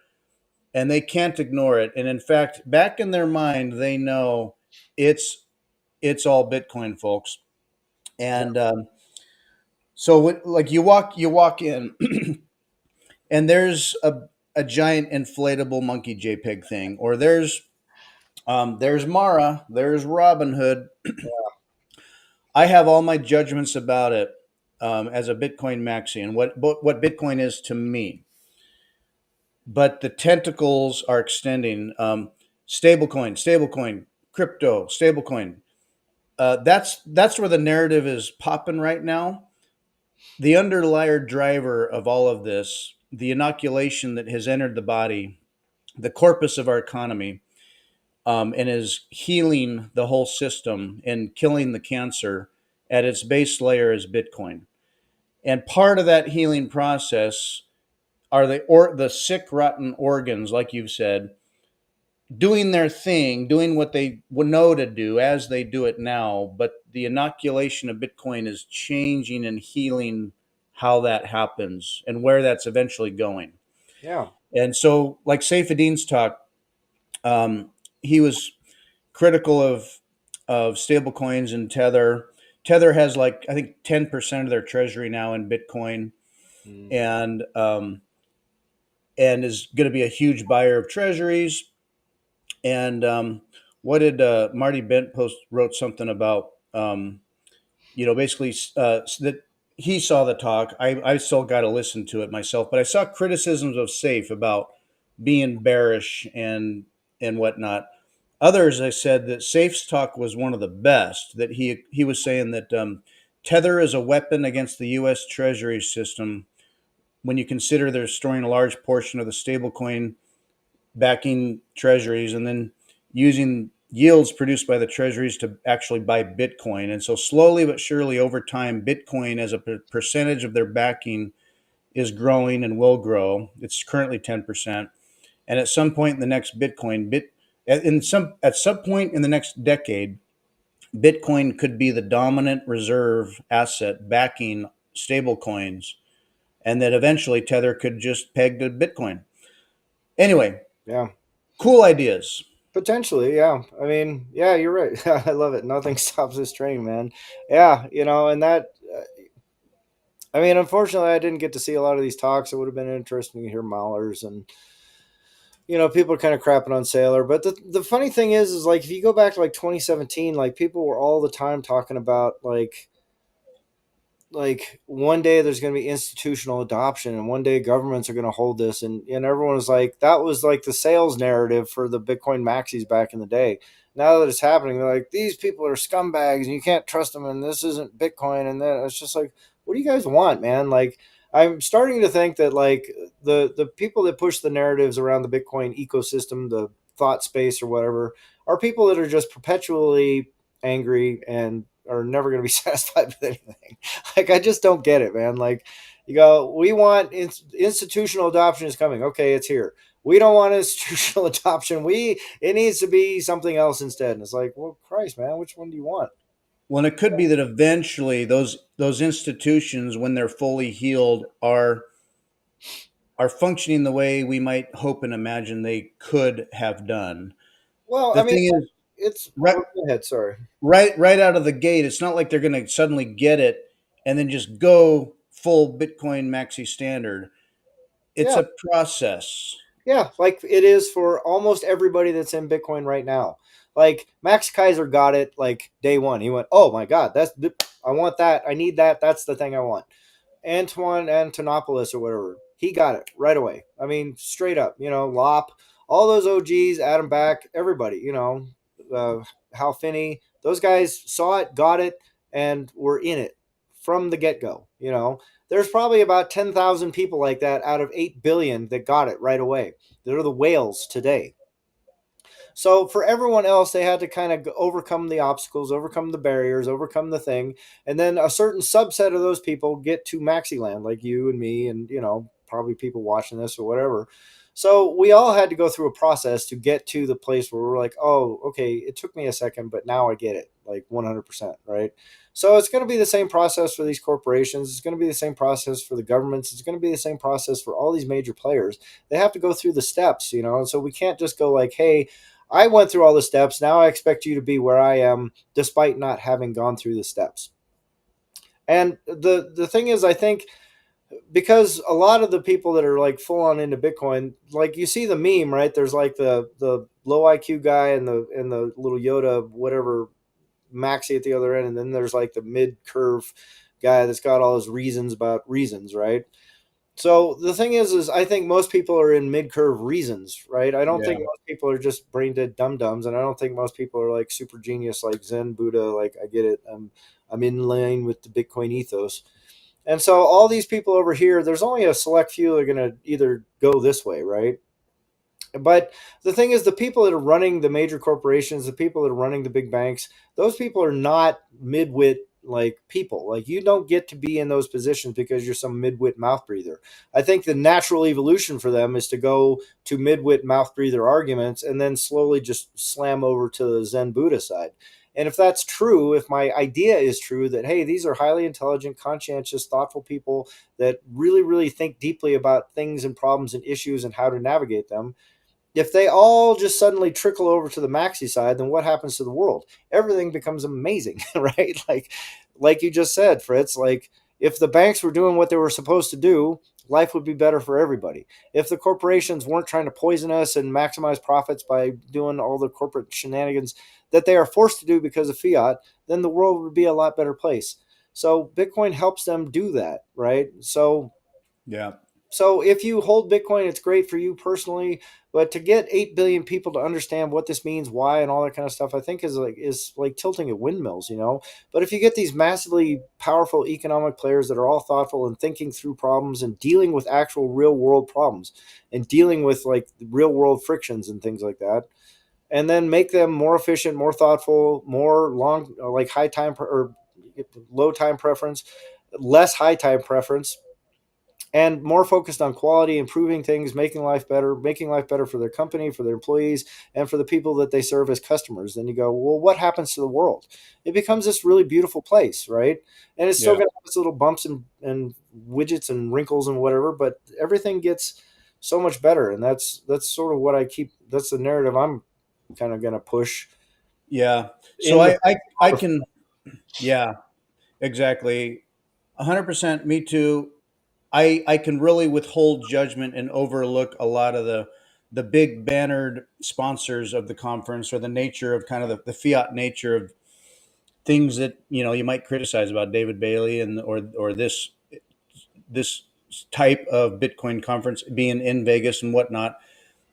and they can't ignore it. And in fact, back in their mind, they know it's it's all Bitcoin, folks. yeah, And so, like, you walk in, and there's a giant inflatable monkey JPEG thing, or there's Mara, there's Robinhood. I have all my judgments about it, as a Bitcoin maxi, and what Bitcoin is to me. But the tentacles are extending. Stablecoin, crypto, stablecoin. That's where the narrative is popping right now. The underlier driver of all of this, the inoculation that has entered the body, the corpus of our economy, and is healing the whole system and killing the cancer at its base layer, is Bitcoin. And part of that healing process are the sick, rotten organs, like you've said, doing their thing, doing what they would know to do as they do it now. But the inoculation of Bitcoin is changing and healing how that happens and where that's eventually going. yeah. And so, like Saifedean's talk, he was critical of stable coins and Tether. Tether has, like, I think 10% of their treasury now in Bitcoin, Mm. and is going to be a huge buyer of treasuries. And what did Marty Bent post wrote something about, basically, that he saw the talk. I still got to listen to it myself, but I saw criticisms of Safe about being bearish and whatnot. Others, I said that Safe's talk was one of the best. That he was saying that Tether is a weapon against the U.S. Treasury system when you consider they're storing a large portion of the stablecoin backing treasuries, and then using yields produced by the treasuries to actually buy Bitcoin. And so, slowly but surely, over time, Bitcoin as a percentage of their backing is growing and will grow. It's currently 10%. And at some point in the next at some point in the next decade, Bitcoin could be the dominant reserve asset backing stable coins, and that eventually Tether could just peg to Bitcoin. Anyway, Yeah. cool ideas. Potentially, yeah. I mean, yeah, you're right. I love it. Nothing stops this train, man. Yeah, and that. I mean, unfortunately, I didn't get to see a lot of these talks. It would have been interesting to hear Mahler's, and people are kind of crapping on Sailor. But the funny thing is like if you go back to like 2017, like people were all the time talking about like one day there's going to be institutional adoption and one day governments are going to hold this, and everyone was like, that was like the sales narrative for the Bitcoin maxis back in the day. Now that it's happening, they're like, these people are scumbags and you can't trust them and this isn't Bitcoin, and then it's just like, what do you guys want, man? Like, I'm starting to think that like the people that push the narratives around the Bitcoin ecosystem, the thought space or whatever, are people that are just perpetually angry and are never going to be satisfied with anything. Like, I just don't get it, man. Like, you go, we want institutional adoption is coming. Okay, it's here. We don't want institutional adoption. It needs to be something else instead. And it's like, well, Christ, man, which one do you want? Well, and it could be that eventually those institutions, when they're fully healed, are functioning the way we might hope and imagine they could have done. Well, I The mean, thing is, it's right, go ahead. Sorry. right out of the gate, it's not like they're going to suddenly get it and then just go full Bitcoin maxi standard. It's Yeah, a process. yeah, like it is for almost everybody that's in Bitcoin right now. Like Max Kaiser got it like day one. He went, "Oh my god, I want that. I need that. That's the thing I want." Antoine Antonopoulos or whatever. He got it right away. I mean, straight up, Lop, all those OGs, Adam Back, everybody, Hal Finney, those guys saw it, got it, and were in it from the get go. There's probably about 10,000 people like that out of 8 billion that got it right away. They're the whales today. So for everyone else, they had to kind of overcome the obstacles, overcome the barriers, overcome the thing, and then a certain subset of those people get to Maxiland, like you and me, and probably people watching this or whatever. So we all had to go through a process to get to the place where we're like, oh, okay, it took me a second, but now I get it, like 100%, right? So it's going to be the same process for these corporations. It's going to be the same process for the governments. It's going to be the same process for all these major players. They have to go through the steps, and so we can't just go like, hey, I went through all the steps. Now I expect you to be where I am, despite not having gone through the steps. And the thing is, I think because a lot of the people that are like full on into Bitcoin, like you see the meme, right? There's like the low IQ guy and the little Yoda whatever maxi at the other end, and then there's like the mid curve guy that's got all his reasons about reasons, right? So the thing is I think most people are in mid curve reasons, right? I don't think Yeah. most people are just brain dead dum dums, and I don't think most people are like super genius like Zen Buddha. Like I get it, I'm in line with the Bitcoin ethos, and so all these people over here, there's only a select few that are going to either go this way, right? But the thing is, the people that are running the major corporations, the people that are running the big banks, those people are not midwit like people. Like you don't get to be in those positions because you're some midwit mouth breather. I think the natural evolution for them is to go to midwit mouth breather arguments and then slowly just slam over to the Zen Buddha side. And if that's true, if my idea is true that, hey, these are highly intelligent, conscientious, thoughtful people that really, really think deeply about things and problems and issues and how to navigate them, if they all just suddenly trickle over to the maxi side, then what happens to the world? Everything becomes amazing, right? Like you just said, Fritz, like if the banks were doing what they were supposed to do, life would be better for everybody. If the corporations weren't trying to poison us and maximize profits by doing all the corporate shenanigans that they are forced to do because of fiat, then the world would be a lot better place. So Bitcoin helps them do that, right? Yeah. So if you hold Bitcoin, it's great for you personally, but to get 8 billion people to understand what this means, why, and all that kind of stuff, I think is like tilting at windmills. But if you get these massively powerful economic players that are all thoughtful and thinking through problems and dealing with actual real world problems and dealing with like real world frictions and things like that, and then make them more efficient, more thoughtful, more long, like high time or low time preference, less high time preference, and more focused on quality, improving things, making life better for their company, for their employees, and for the people that they serve as customers. Then you go, well, what happens to the world? It becomes this really beautiful place, right? And it's still Yeah. going to have its little bumps and widgets and wrinkles and whatever, but everything gets so much better. And that's sort of what I keep. That's the narrative I'm kind of going to push Yeah. So in the. I can, yeah, exactly. 100% me too. I can really withhold judgment and overlook a lot of the big bannered sponsors of the conference, or the nature of kind of the fiat nature of things that you might criticize about David Bailey and or this type of Bitcoin conference being in Vegas and whatnot.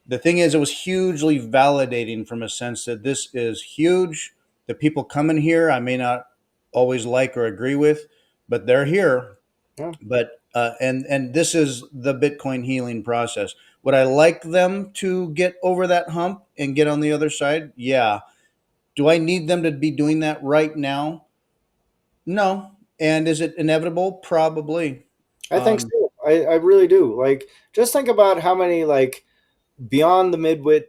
The thing is, it was hugely validating from a sense that this is huge. The people coming here, I may not always like or agree with, but they're here. Yeah. But and this is the Bitcoin healing process. Would I like them to get over that hump and get on the other side? Yeah. Do I need them to be doing that right now? No. And is it inevitable? Probably. I think Um, so. I really do. Like, just think about how many like beyond the midwit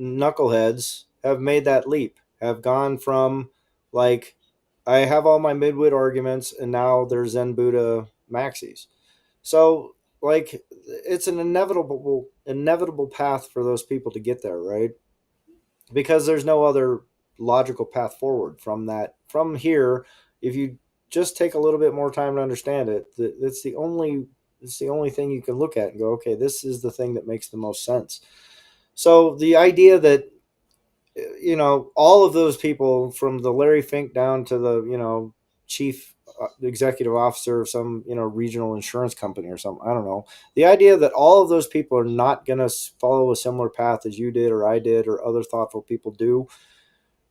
knuckleheads have made that leap, have gone from like I have all my midwit arguments and now they're Zen Buddha maxis. So like it's an inevitable path for those people to get there, right? Because there's no other logical path forward from that. From here, if you just take a little bit more time to understand it, it's the only thing you can look at and go, okay, this is the thing that makes the most sense. So the idea that all of those people from the Larry Fink down to the chief executive officer of some regional insurance company or something, I don't know, the idea that all of those people are not going to follow a similar path as you did or I did or other thoughtful people do,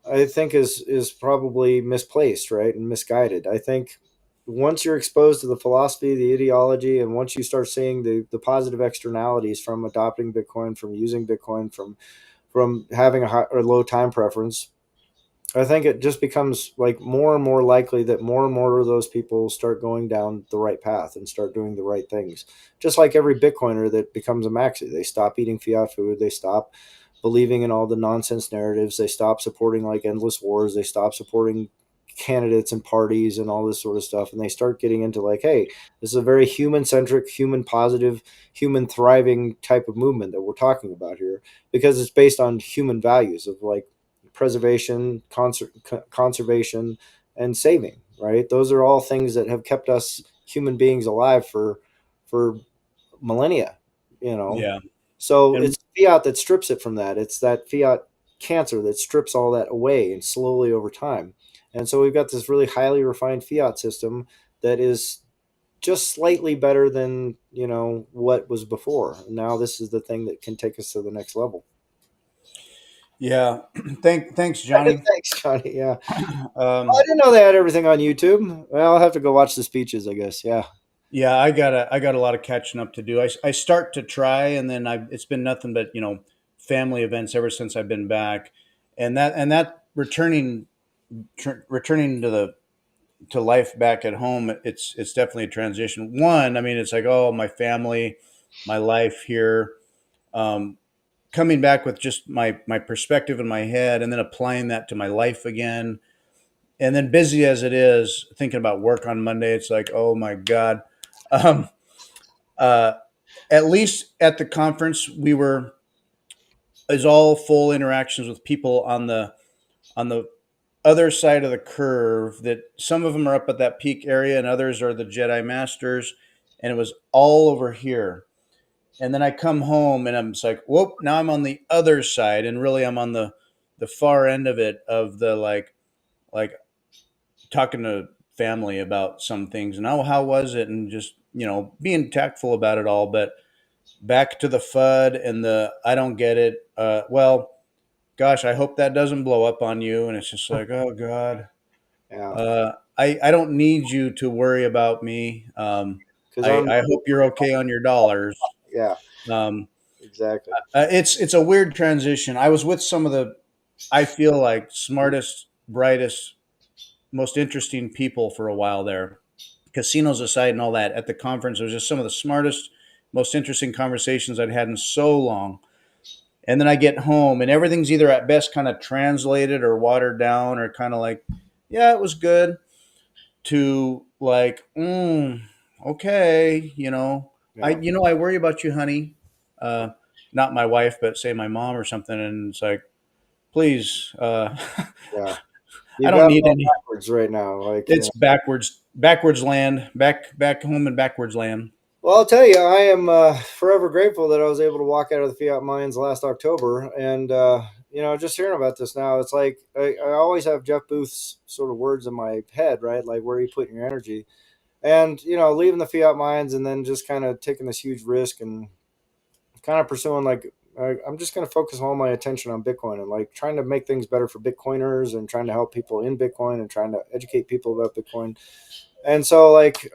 I think is probably misplaced, right, and misguided. I think once you're exposed to the philosophy, the ideology, and once you start seeing the positive externalities from adopting Bitcoin, from using Bitcoin, from having a high or low time preference, I think it just becomes like more and more likely that more and more of those people start going down the right path and start doing the right things. Just like every Bitcoiner that becomes a maxi, they stop eating fiat food, they stop believing in all the nonsense narratives, they stop supporting like endless wars, they stop supporting candidates and parties and all this sort of stuff, and they start getting into like, hey, this is a very human centric, human positive, human thriving type of movement that we're talking about here, because it's based on human values of like preservation, conservation, and saving. Right? Those are all things that have kept us human beings alive for millennia. You know, yeah. so And it's fiat that strips it from that. It's that fiat cancer that strips all that away and slowly over time. And so we've got this really highly refined fiat system that is just slightly better than what was before. Now this is the thing that can take us to the next level. yeah, thanks, Johnny. Thanks, Johnny. Yeah. I Um, didn't know they had everything on YouTube. Well, I'll have to go watch the speeches, I guess. Yeah. yeah, I got a lot of catching up to do. I start to try, and then it's been nothing but family events ever since I've been back, and that returning to the to life back at home, it's definitely a transition. One, I mean, it's like, oh, my family, my life here, um, coming back with just my perspective in my head, and then applying that to my life again, and then busy as it is, thinking about work on Monday, it's like, oh my god. Um, uh, at least at the conference, we were is all full interactions with people on the other side of the curve, that some of them are up at that peak area and others are the Jedi Masters, and it was all over here. And then I come home and I'm just like, whoop, now I'm on the other side, and really I'm on the far end of it, of the like talking to family about some things and, oh, how was it, and just being tactful about it all. But back to the FUD and the I don't get it. Well, gosh, I hope that doesn't blow up on you. And it's just like, oh God, Yeah. I don't need you to worry about me. Because I'm. I hope you're okay on your dollars. Yeah. Um, Exactly. it's a weird transition. I was with some of the, I feel like, smartest, brightest, most interesting people for a while there. Casinos aside and all that, at the conference, it was just some of the smartest, most interesting conversations I'd had in so long. And then I get home and everything's either at best kind of translated or watered down, or kind of like, yeah, it was good, to like, okay, Yeah. I worry about you, honey. Uh, Not my wife, but say my mom or something, and it's like, please, Yeah. I You've don't got it need all any. backwards right now. Like, It's backwards land, back home in backwards land. well, I'll tell you, I am forever grateful that I was able to walk out of the Fiat Mines last October. And, just hearing about this now, it's like I always have Jeff Booth's sort of words in my head, right? Like, where are you putting your energy? And, leaving the Fiat Mines and then just kind of taking this huge risk and kind of pursuing, like, I'm just going to focus all my attention on Bitcoin and like trying to make things better for Bitcoiners and trying to help people in Bitcoin and trying to educate people about Bitcoin. And so, like,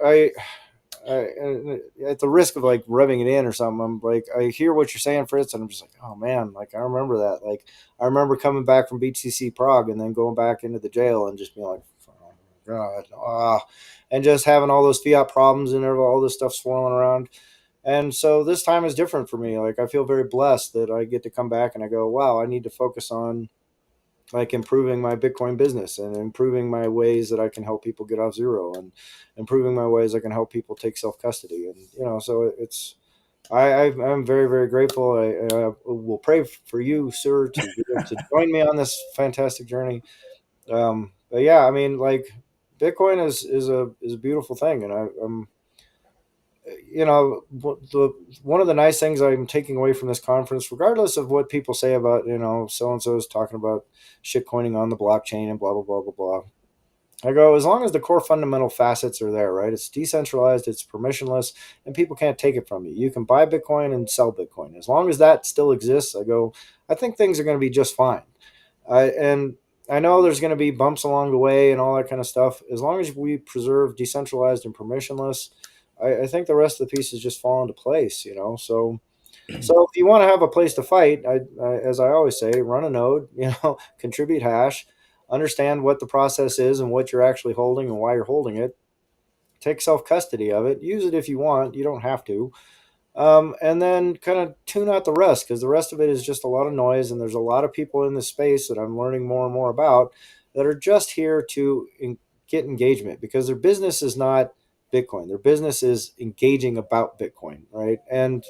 at the risk of like rubbing it in or something, I'm like, I hear what you're saying, Fritz, and I'm just like, oh man, like I remember that. Like I remember coming back from BTC Prague and then going back into the jail and just being like, oh my god, and just having all those fiat problems and all this stuff swirling around. And so this time is different for me. Like I feel very blessed that I get to come back and I go, wow, I need to focus on like improving my Bitcoin business and improving my ways that I can help people get off zero and improving my ways I can help people take self custody. And, so it's, I'm very, very grateful. I will pray for you, sir, to be able to join me on this fantastic journey. But yeah, I mean, like Bitcoin is a beautiful thing. And I'm, one of the nice things I'm taking away from this conference, regardless of what people say about, so and so is talking about shit coining on the blockchain and blah blah blah blah blah. I go, as long as the core fundamental facets are there, right? It's decentralized, it's permissionless, and people can't take it from you. You can buy Bitcoin and sell Bitcoin. As long as that still exists, I go, I think things are going to be just fine. And I know there's going to be bumps along the way and all that kind of stuff. As long as we preserve decentralized and permissionless, I think the rest of the pieces just fall into place. So if you want to have a place to fight, as I always say, run a node, contribute hash, understand what the process is and what you're actually holding and why you're holding it. Take self custody of it. Use it if you want. You don't have to. And then kind of tune out the rest because the rest of it is just a lot of noise. And there's a lot of people in this space that I'm learning more and more about that are just here to get engagement because their business is not Bitcoin. Their business is engaging about Bitcoin, right? And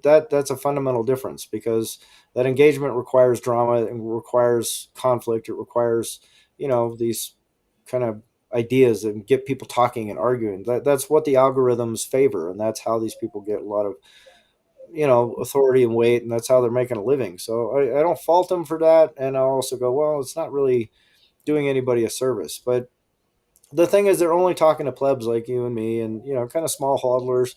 that's a fundamental difference because that engagement requires drama and requires conflict. It requires these kind of ideas and get people talking and arguing. That's what the algorithms favor, and that's how these people get a lot of authority and weight, and that's how they're making a living. So I don't fault them for that, and I also go, well, it's not really doing anybody a service. But the thing is, they're only talking to plebs like you and me, and kind of small hodlers,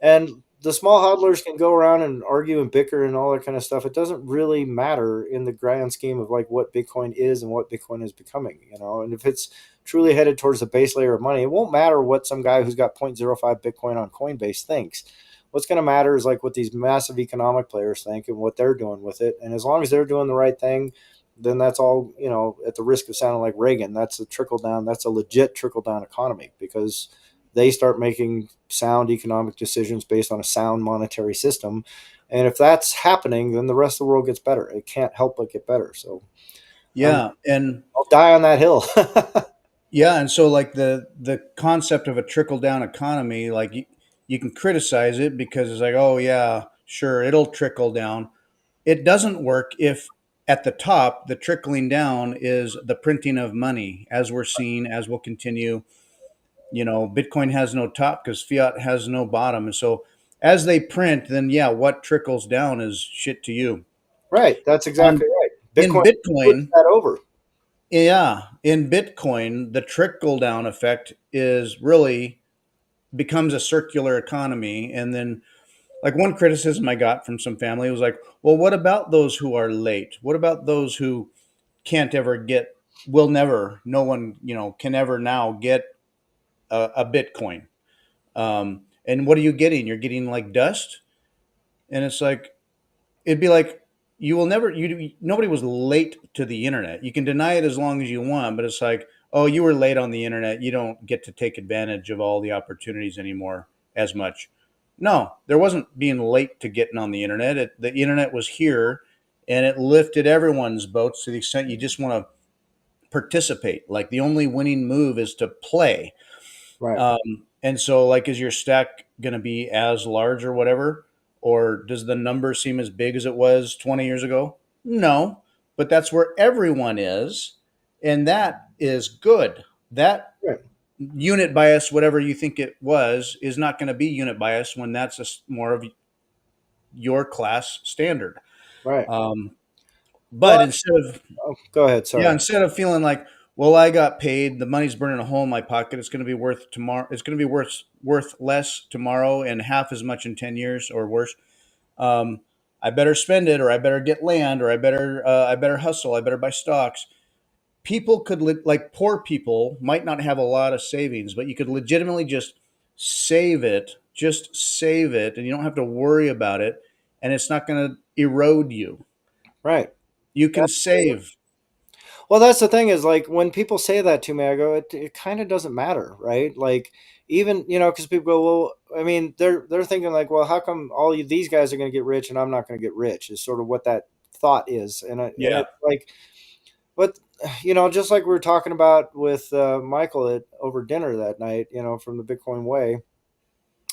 and the small hodlers can go around and argue and bicker and all that kind of stuff. It doesn't really matter in the grand scheme of like what Bitcoin is and what Bitcoin is becoming. And if it's truly headed towards the base layer of money, it won't matter what some guy who's got 0.05 Bitcoin on Coinbase thinks. What's going to matter is like what these massive economic players think and what they're doing with it. And as long as they're doing the right thing, then that's all, at the risk of sounding like Reagan, that's a trickle down, that's a legit trickle down economy because they start making sound economic decisions based on a sound monetary system. And if that's happening, then the rest of the world gets better. It can't help but get better. So Yeah, and I'll die on that hill. yeah, and so like the concept of a trickle down economy, like you can criticize it because it's like, oh yeah, sure, it'll trickle down. It doesn't work if at the top the trickling down is the printing of money, as we're seeing, as we'll continue. Bitcoin has no top because fiat has no bottom, and so as they print, then yeah, what trickles down is shit to you. Right. That's exactly On right. in Bitcoin puts Bitcoin, that over. yeah, in Bitcoin, the trickle down effect is really becomes a circular economy. And then, like, one criticism I got from some family was like, well, what about those who are late? What about those who can't ever get, will never, no one, can ever now get a Bitcoin? And what are you getting? You're getting like dust. And it's like, it'd be like, you will never, nobody was late to the internet. You can deny it as long as you want, but it's like, oh, you were late on the internet. You don't get to take advantage of all the opportunities anymore as much. No, there wasn't being late to getting on the internet. The internet was here and it lifted everyone's boats to the extent you just want to participate. Like the only winning move is to play. Right. And so, like, is your stack going to be as large or whatever? Or does the number seem as big as it was 20 years ago? No, but that's where everyone is. And that is good. That Right. unit bias, whatever you think it was, is not going to be unit bias when that's more of your class standard. Right. Um, Well, but go ahead. yeah, Sorry. instead of feeling like, well, I got paid, the money's burning a hole in my pocket, it's going to be worth tomorrow. It's going to be worth less tomorrow and half as much in 10 years or worse. Um, I better spend it, or I better get land, or I better hustle. I better buy stocks. People could like poor people might not have a lot of savings, but you could legitimately just save it, just save it, and you don't have to worry about it, and it's not going to erode you. Right. You can Absolutely. save. Well, that's the thing is like when people say that to me, I go, it kind of doesn't matter, right? Like even because people go, well, I mean, they're thinking like, well, how come these guys are going to get rich and I'm not going to get rich? Is sort of what that thought is, and Yeah, it's like, but just like we were talking about with Michael over dinner that night, from the Bitcoin Way,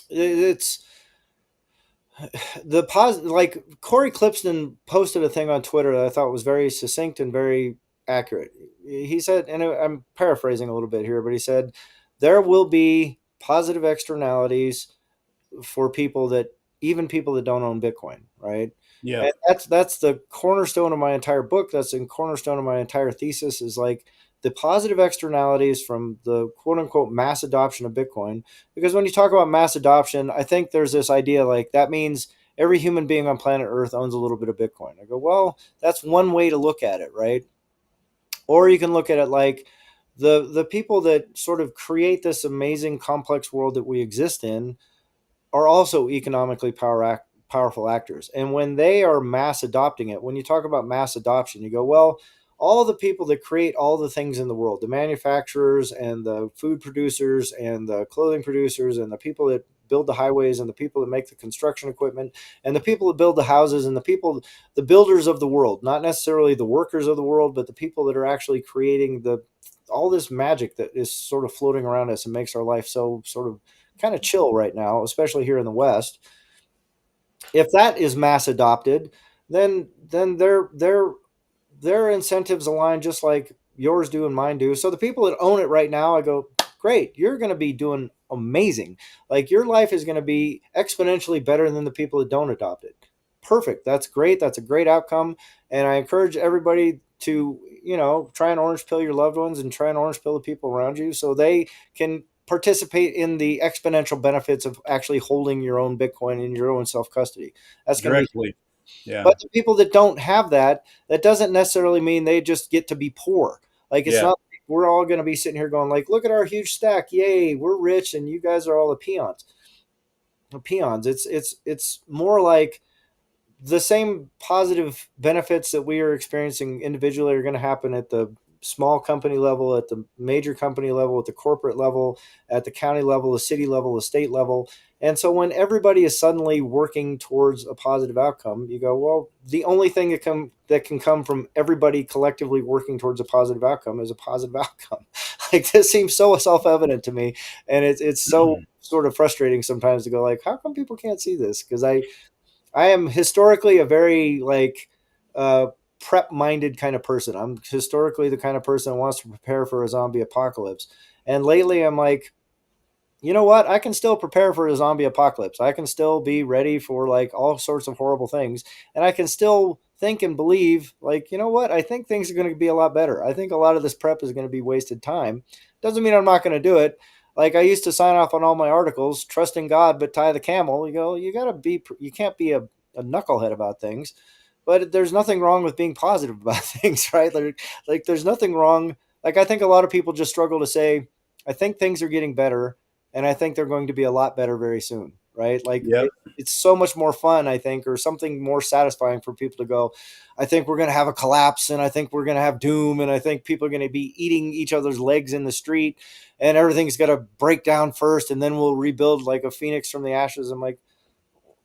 it's the positive. Like Corey Clipston posted a thing on Twitter that I thought was very succinct and very accurate. He said, and I'm paraphrasing a little bit here, but he said there will be positive externalities for people that even people that don't own Bitcoin, right? yeah, And that's the cornerstone of my entire book. That's the cornerstone of my entire thesis is like the positive externalities from the quote unquote mass adoption of Bitcoin. Because when you talk about mass adoption, I think there's this idea like that means every human being on planet Earth owns a little bit of Bitcoin. I go, well, that's one way to look at it, right? Or you can look at it like the people that sort of create this amazing complex world that we exist in are also economically powerful actors. And when they are mass adopting it, when you talk about mass adoption, you go, well, all the people that create all the things in the world, the manufacturers and the food producers and the clothing producers and the people that build the highways and the people that make the construction equipment and the people that build the houses and the builders of the world, not necessarily the workers of the world, but the people that are actually creating the all this magic that is sort of floating around us and makes our life so sort of kind of chill right now, especially here in the West. If that is mass adopted, then their incentives align just like yours do and mine do. So the people that own it right now, I go, great, you're going to be doing amazing. Like your life is going to be exponentially better than the people that don't adopt it. Perfect. That's great. That's a great outcome. And I encourage everybody to, try and orange pill your loved ones and try and orange pill the people around you so they can participate in the exponential benefits of actually holding your own Bitcoin in your own self custody. That's going to be, directly. Yeah, but the people that don't have that, that doesn't necessarily mean they just get to be poor. Like it's yeah, not like we're all going to be sitting here going like, look at our huge stack. Yay. We're rich. And you guys are all the peons. Peons. It's more like, the same positive benefits that we are experiencing individually are going to happen at the small company level, at the major company level, at the corporate level, at the county level, the city level, the state level. And so when everybody is suddenly working towards a positive outcome, you go, well, the only thing that can come from everybody collectively working towards a positive outcome is a positive outcome. Like this seems so self-evident to me, and it's so sort of frustrating sometimes to go like, how come people can't see this? Because I am historically a very like uh, prep minded kind of person. I'm historically the kind of person that wants to prepare for a zombie apocalypse. And lately, I'm like, you know what? I can still prepare for a zombie apocalypse. I can still be ready for like all sorts of horrible things. And I can still think and believe, like, you know what? I think things are going to be a lot better. I think a lot of this prep is going to be wasted time. Doesn't mean I'm not going to do it. Like I used to sign off on all my articles, trusting God, but tie the camel. You go, you can't be a knucklehead about things, but there's nothing wrong with being positive about things, right? Like there's nothing wrong. Like I think a lot of people just struggle to say, I think things are getting better and I think they're going to be a lot better very soon, right? Like yep, it's so much more fun, I think, or something more satisfying for people to go, I think we're going to have a collapse and I think we're going to have doom and I think people are going to be eating each other's legs in the street and everything's going to break down first and then we'll rebuild like a phoenix from the ashes. I'm like,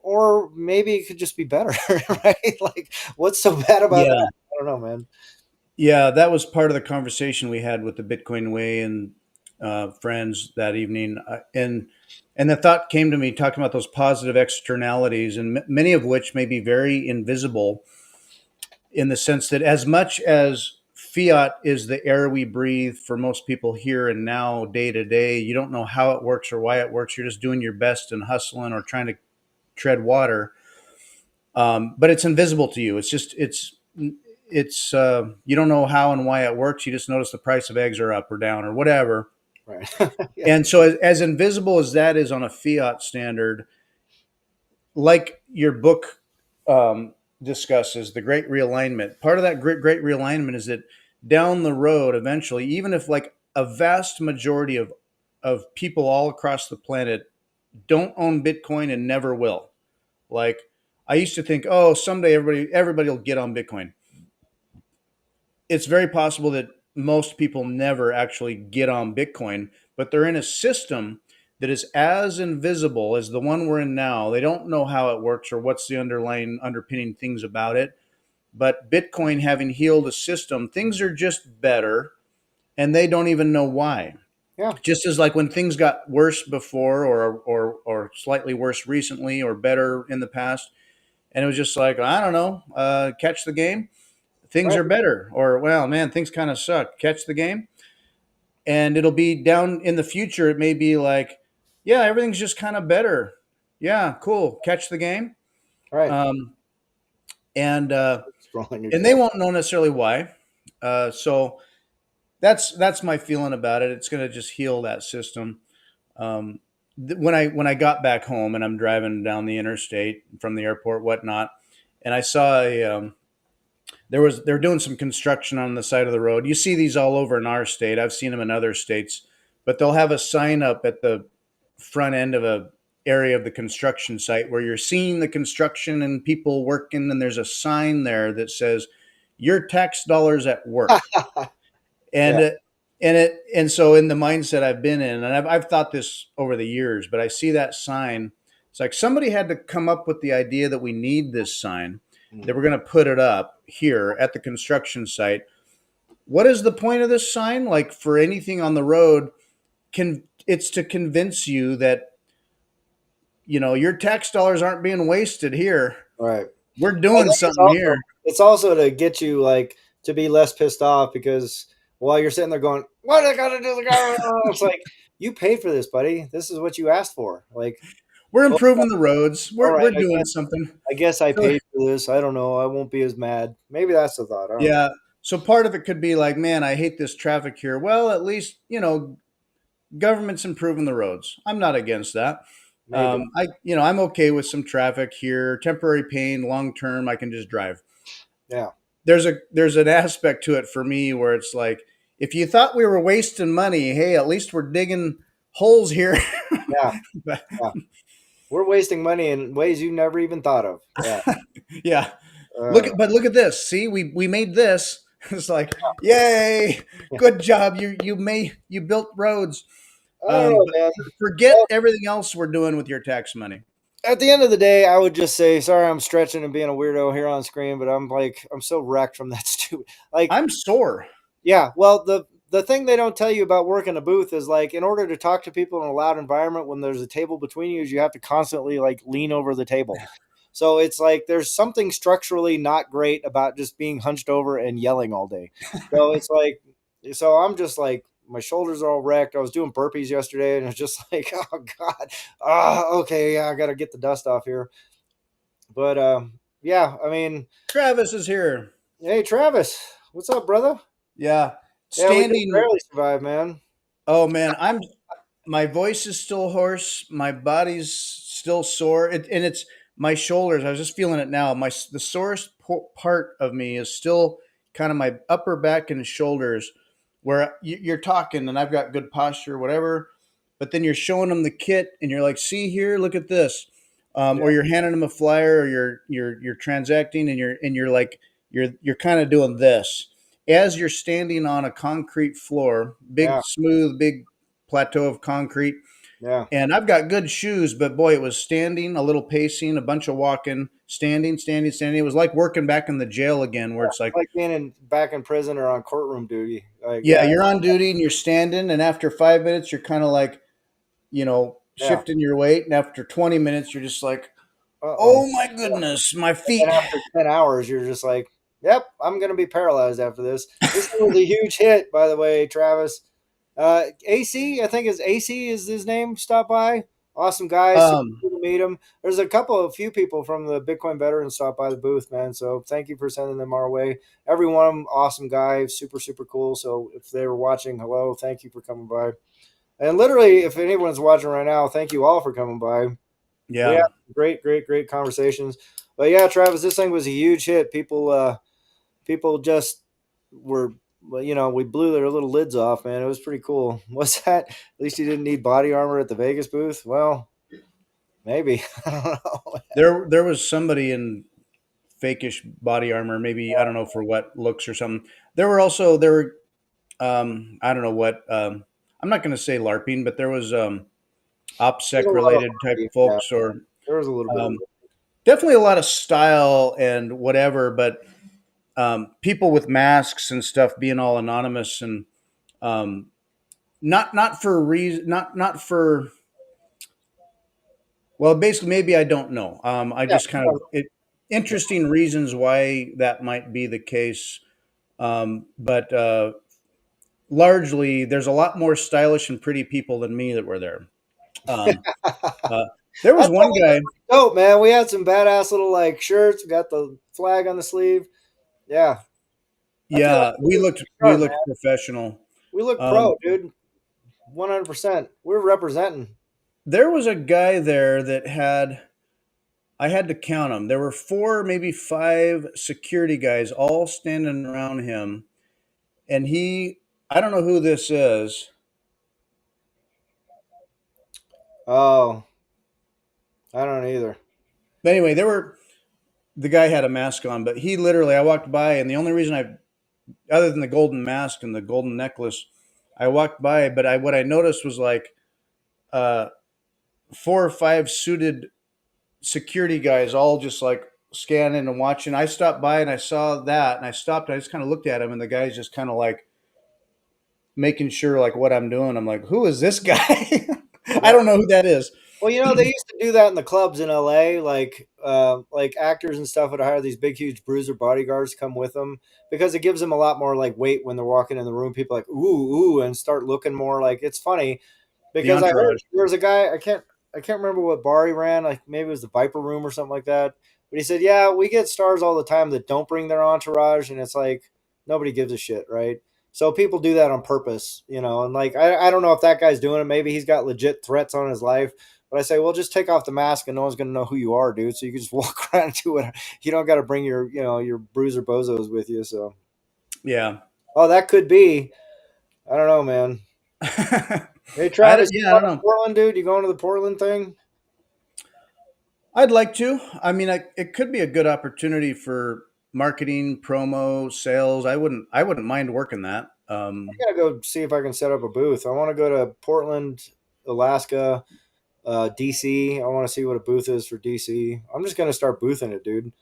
or maybe it could just be better, right? Like, what's so bad about yeah, that? I don't know, man. yeah. That was part of the conversation we had with the Bitcoin Way and friends that evening, and the thought came to me talking about those positive externalities, and many of which may be very invisible, in the sense that as much as fiat is the air we breathe for most people here and now, day to day, you don't know how it works or why it works. You're just doing your best and hustling or trying to tread water, but it's invisible to you. It's you don't know how and why it works. You just notice the price of eggs are up or down or whatever. Right. Yeah. And so, as invisible as that is on a fiat standard, like your book discusses, the great realignment, part of that great realignment is that down the road, eventually, even if like a vast majority of people all across the planet don't own Bitcoin and never will. Like I used to think, oh, someday everybody will get on Bitcoin. It's very possible that most people never actually get on Bitcoin, but they're in a system that is as invisible as the one we're in now. They don't know how it works or what's the underlying underpinning things about it. But Bitcoin having healed a system, things are just better and they don't even know why. Yeah. Just as like when things got worse before or slightly worse recently or better in the past, and it was just like, I don't know, catch the game, things Right. are better, or well, man, things kind of suck, catch the game. And it'll be down in the future, it may be like, yeah, everything's just kind of better, yeah, cool, catch the game. Right. um, and Scrolling and they again. won't know necessarily why. So that's my feeling about it. It's going to just heal that system. um, when I got back home and I'm driving down the interstate from the airport, whatnot, and I saw they're doing some construction on the side of the road. You see these all over in our state. I've seen them in other states, but they'll have a sign up at the front end of a area of the construction site where you're seeing the construction and people working, and there's a sign there that says your tax dollars at work. Yeah. and it, and so in the mindset I've been in, and I've thought this over the years, but I see that sign. It's like somebody had to come up with the idea that we need this sign, that Mhm. we're going to put it up here at the construction site. What is the point of this sign? Like for anything on the road, can it's to convince you that your tax dollars aren't being wasted here. Right. We're I doing think it's something also here. it's also to get you like to be less pissed off because while you're sitting there going, "What I gotta do?" It's like you paid for this, buddy. This is what you asked for. Like, We're oh, improving the roads. all We're right, we're doing something. I guess I So paid for this. I don't know. I won't be as mad. Maybe that's the thought. I don't know. yeah. So part of it could be like, man, I hate this traffic here. Well, at least, government's improving the roads. I'm not against that. Maybe. I'm okay with some traffic here, temporary pain, long term, I can just drive. Yeah. There's an aspect to it for me where it's like, if you thought we were wasting money, hey, at least we're digging holes here. Yeah. But, Yeah. We're wasting money in ways you never even thought of. Yeah. yeah. Uh, Look at this. See, we made this. It's like, yay, yeah. good job. You built roads. I don't know, But man. forget Well, everything else we're doing with your tax money. at the end of the day, I would just say, sorry, I'm stretching and being a weirdo here on screen, but I'm like, I'm so wrecked from that stupid. Like, I'm sore. yeah, well, the thing they don't tell you about working a booth is like, in order to talk to people in a loud environment when there's a table between you, is you have to constantly like lean over the table. So it's like there's something structurally not great about just being hunched over and yelling all day. So it's like, so I'm just like, my shoulders are all wrecked. I was doing burpees yesterday, and it's just like, oh god, okay, yeah, I got to get the dust off here. But yeah, I mean, Travis is here. hey Travis, what's up, brother? Yeah. Yeah, we just Standing. barely survived, man. Oh man, my voice is still hoarse. My body's still sore. And it's my shoulders. I was just feeling it now. The sorest part of me is still kind of my upper back and shoulders, where you're talking and I've got good posture, whatever. But then you're showing them the kit, and you're like, "See here, look at this," Yeah, or you're handing them a flyer, or you're transacting, and you're like you're kind of doing this as you're standing on a concrete floor, big yeah, smooth, big plateau of concrete. yeah. And I've got good shoes, but boy, it was standing, a little pacing, a bunch of walking, standing. It was like working back in the jail again, where it's It's like, like being back in prison or on courtroom duty. Like, yeah, yeah, you're on duty and you're standing, and after 5 minutes, you're kind of like, yeah. shifting your weight, and after 20 minutes, you're just like, Uh-oh. oh my goodness, my And feet. after 10 hours, you're just like, yep, I'm gonna be paralyzed after this. This was a huge hit, by the way, Travis. AC, I think is AC is his name. Stop by. Awesome guy. Super Um, cool to meet him. There's a few people from the Bitcoin veterans stop by the booth, man. So thank you for sending them our way. Every one of them, awesome guy, super super cool. So if they were watching, hello, thank you for coming by. And literally, if anyone's watching right now, thank you all for coming by. We had yeah, great conversations. But yeah, Travis, this thing was a huge hit. People just were Well, we blew their little lids off, man. It was pretty cool. What's that? At least you didn't need body armor at the Vegas booth. Well, maybe. I don't know. There was somebody in fakish body armor, maybe I don't know for what looks or something. There were I don't know what I'm not going to say LARPing, but there was There's a OPSEC lot of related type variety, yeah. folks or There was a little bit of um, definitely a lot of style and whatever, but people with masks and stuff being all anonymous and um, not for a reason, not for well, basically maybe I don't know. I yeah. just kind of interesting reasons why that might be the case, but largely there's a lot more stylish and pretty people than me that were there. Um, uh, there I was thought one we guy. looked dope, man. We had some badass little like shirts. We got the flag on the sleeve. Yeah, I feel like Yeah, we looked we sharp, man. looked professional. We look Um, pro, dude. 100%. We're representing. there was a guy there that had I had to count them. There were four, maybe five security guys all standing around him, and I don't know who this is. Oh, I don't either. But anyway, the guy had a mask on, but he literally, I walked by, and the only reason other than the golden mask and the golden necklace, I walked by, but what I noticed was like uh, four or five suited security guys all just like scanning and watching. I stopped by and I saw that, and I stopped. And I just kind of looked at him, and the guy's just kind of like making sure like what I'm doing. I'm like, who is this guy? I Yeah. don't know who that is. Well, they used to do that in the clubs in LA, like actors and stuff would hire these big, huge bruiser bodyguards to come with them because it gives them a lot more like weight when they're walking in the room. People are like ooh, ooh, and start looking more like it's funny The because I heard entourage. there was a guy I can't remember what bar he ran, like maybe it was the Viper Room or something like that. But he said, yeah, we get stars all the time that don't bring their entourage, and it's like nobody gives a shit, right? So people do that on purpose, and like I don't know if that guy's doing it. Maybe he's got legit threats on his life. But I say, well, just take off the mask and no one's going to know who you are, dude. So you can just walk around and do it. You don't got to bring your bruiser bozos with you. So, Yeah. oh, that could be. I don't know, man. Hey, Travis, you Yeah, I going don't to know. Portland, dude? You going to the Portland thing? I'd like to. I mean, it could be a good opportunity for marketing, promo, sales. I wouldn't mind working that. I gotta go see if I can set up a booth. I want to go to Portland, Alaska, DC. I want to see what a booth is for DC. I'm just gonna start boothing it, dude.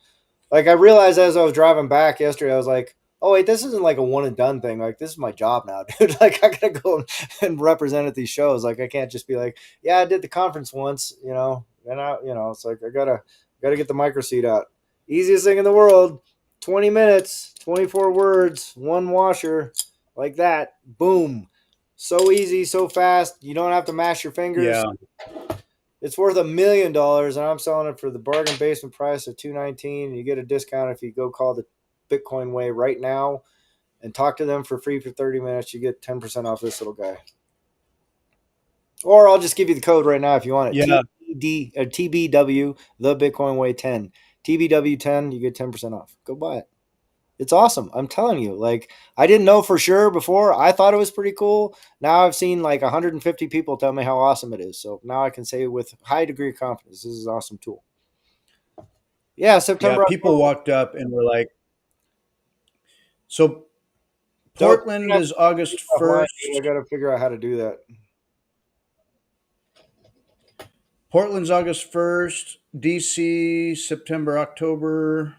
Like I realized as I was driving back yesterday, I was like, "Oh wait, this isn't like a one and done thing. Like this is my job now, dude. Like I gotta go and represent at these shows. Like I can't just be like, yeah, I did the conference once, and it's like I gotta get the MicroSeed out. Easiest thing in the world. 20 minutes, 24 words, one washer, like that. Boom. So easy, so fast. You don't have to mash your fingers. Yeah. It's worth $1 million, and I'm selling it for the bargain basement price of $219. You get a discount if you go call the Bitcoin Way right now and talk to them for free for 30 minutes. You get 10% off this little guy. Or I'll just give you the code right now if you want it. Yeah. TBW, the Bitcoin Way 10. TBW 10, you get 10% off. Go buy it. It's awesome. I'm telling you. Like I didn't know for sure before. I thought it was pretty cool. Now I've seen like 150 people tell me how awesome it is. So now I can say with high degree of confidence, this is an awesome tool. Yeah, Yeah. September, People October. walked up and were like, so Dope. Portland is August Offline, dude. I 1st. got to figure out how to do that. Portland's August 1st. DC, September, October.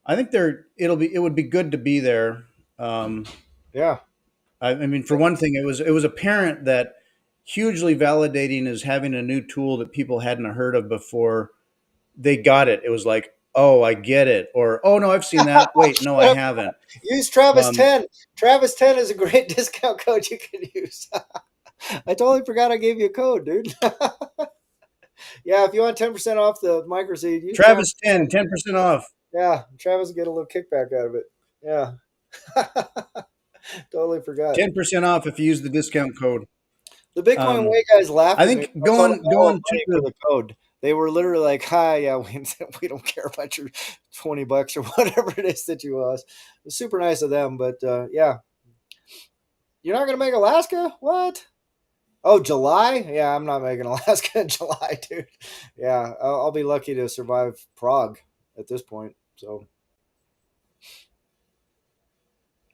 I think it would be good to be there. Um, Yeah. I mean, for one thing, it was apparent that hugely validating is having a new tool that people hadn't heard of before. They got it. It was like, oh, I get it, or oh no, I've seen that. Wait, no, I haven't. Use Travis Um, 10. Travis 10 is a great discount code you can use. I totally forgot I gave you a code, dude. Yeah, if you want 10% off the MicroSeed, use Travis Travis 10, 10. 10% off. Yeah, Travis will get a little kickback out of it. Yeah. Totally forgot. 10% off if you use the discount code. The Bitcoin Um, Way guys laughed I at me. think I told them I owe going to money for the code. They were literally like, "Hi, yeah, we don't care about your $20 or whatever it is that you lost." It was super nice of them, but yeah, You're not gonna make Alaska? What? Oh, July? Yeah, I'm not making Alaska in July, dude. Yeah, I'll be lucky to survive Prague at this point. So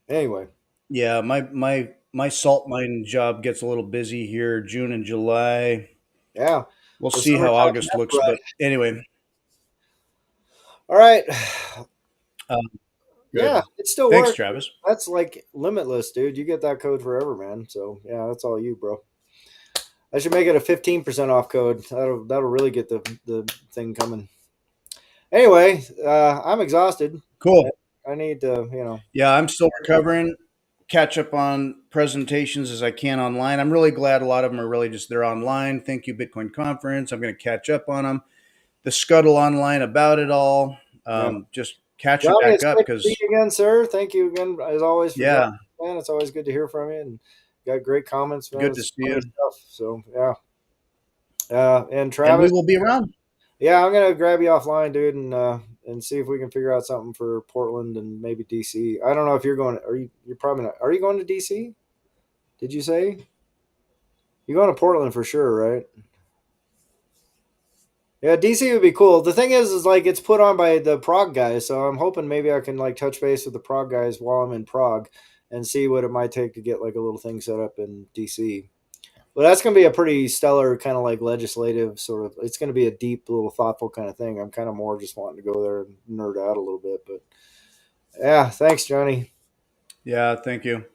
anyway, Yeah, my salt mine job gets a little busy here, June and July. yeah, We'll the see how summertime's August never looks, right. but anyway, All right. um, Yeah, good. it still Thanks, works. Travis. That's like limitless, dude. You get that code forever, man. So yeah, that's all you, bro. I should make it a 15% off code. That'll really get the thing coming. Anyway, I'm exhausted. Cool. I need to, you know. Yeah, I'm still recovering. Catch up on presentations as I can online. I'm really glad a lot of them are really just they're online. Thank you, Bitcoin conference. I'm going to catch up on them. The scuttle online about it all. Yeah. Just catching Johnny, back it's up great to see because you again, sir. Thank you again, as always, for joining, yeah, man. It's always good to hear from you, and got great comments, man. good to It's see you. funny stuff. So yeah, and And we Travis, will be around. yeah, I'm gonna grab you offline, dude, and see if we can figure out something for Portland and maybe DC. I don't know if you're going. Are you? You're probably not. Are you going to DC? Did you say you're going to Portland for sure, right? Yeah, DC would be cool. The thing is like it's put on by the Prague guys, so I'm hoping maybe I can like touch base with the Prague guys while I'm in Prague and see what it might take to get like a little thing set up in DC. But that's going to be a pretty stellar kind of like legislative sort of. It's going to be a deep, little thoughtful kind of thing. I'm kind of more just wanting to go there and nerd out a little bit. But yeah, thanks, Johnny. Yeah, thank you.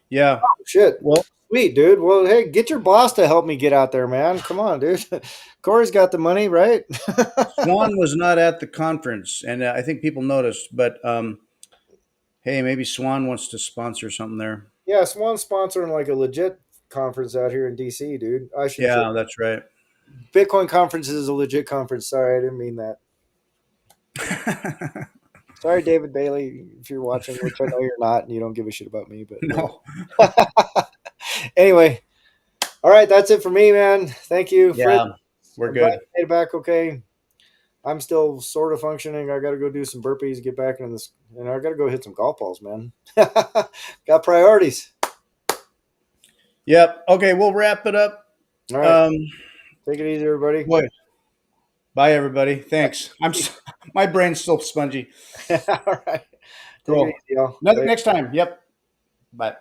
Yeah. Shit, Well, sweet, dude. Well, hey, get your boss to help me get out there, man. Come on, dude. Corey's got the money, right? Swan was not at the conference, and I think people noticed. But hey, maybe Swan wants to sponsor something there. Yeah, Swan's sponsoring like a legit conference out here in DC, dude. I should say Yeah, that's right. Bitcoin conference is a legit conference. Sorry, I didn't mean that. Sorry, David Bailey, if you're watching, which I know you're not, and you don't give a shit about me, but No. anyway, all right, that's it for me, man. Thank you, Fritz. Yeah, we're I'm glad good. you made it back okay. I'm still sort of functioning. I got to go do some burpees, get back in this, and I got to go hit some golf balls, man. Got priorities. Yep. Okay, we'll wrap it up. All right, Um, take it easy, everybody. boy, bye everybody. Thanks. My brain's still spongy. All right, take it Cool. easy, y'all. Next time. Yep. Bye.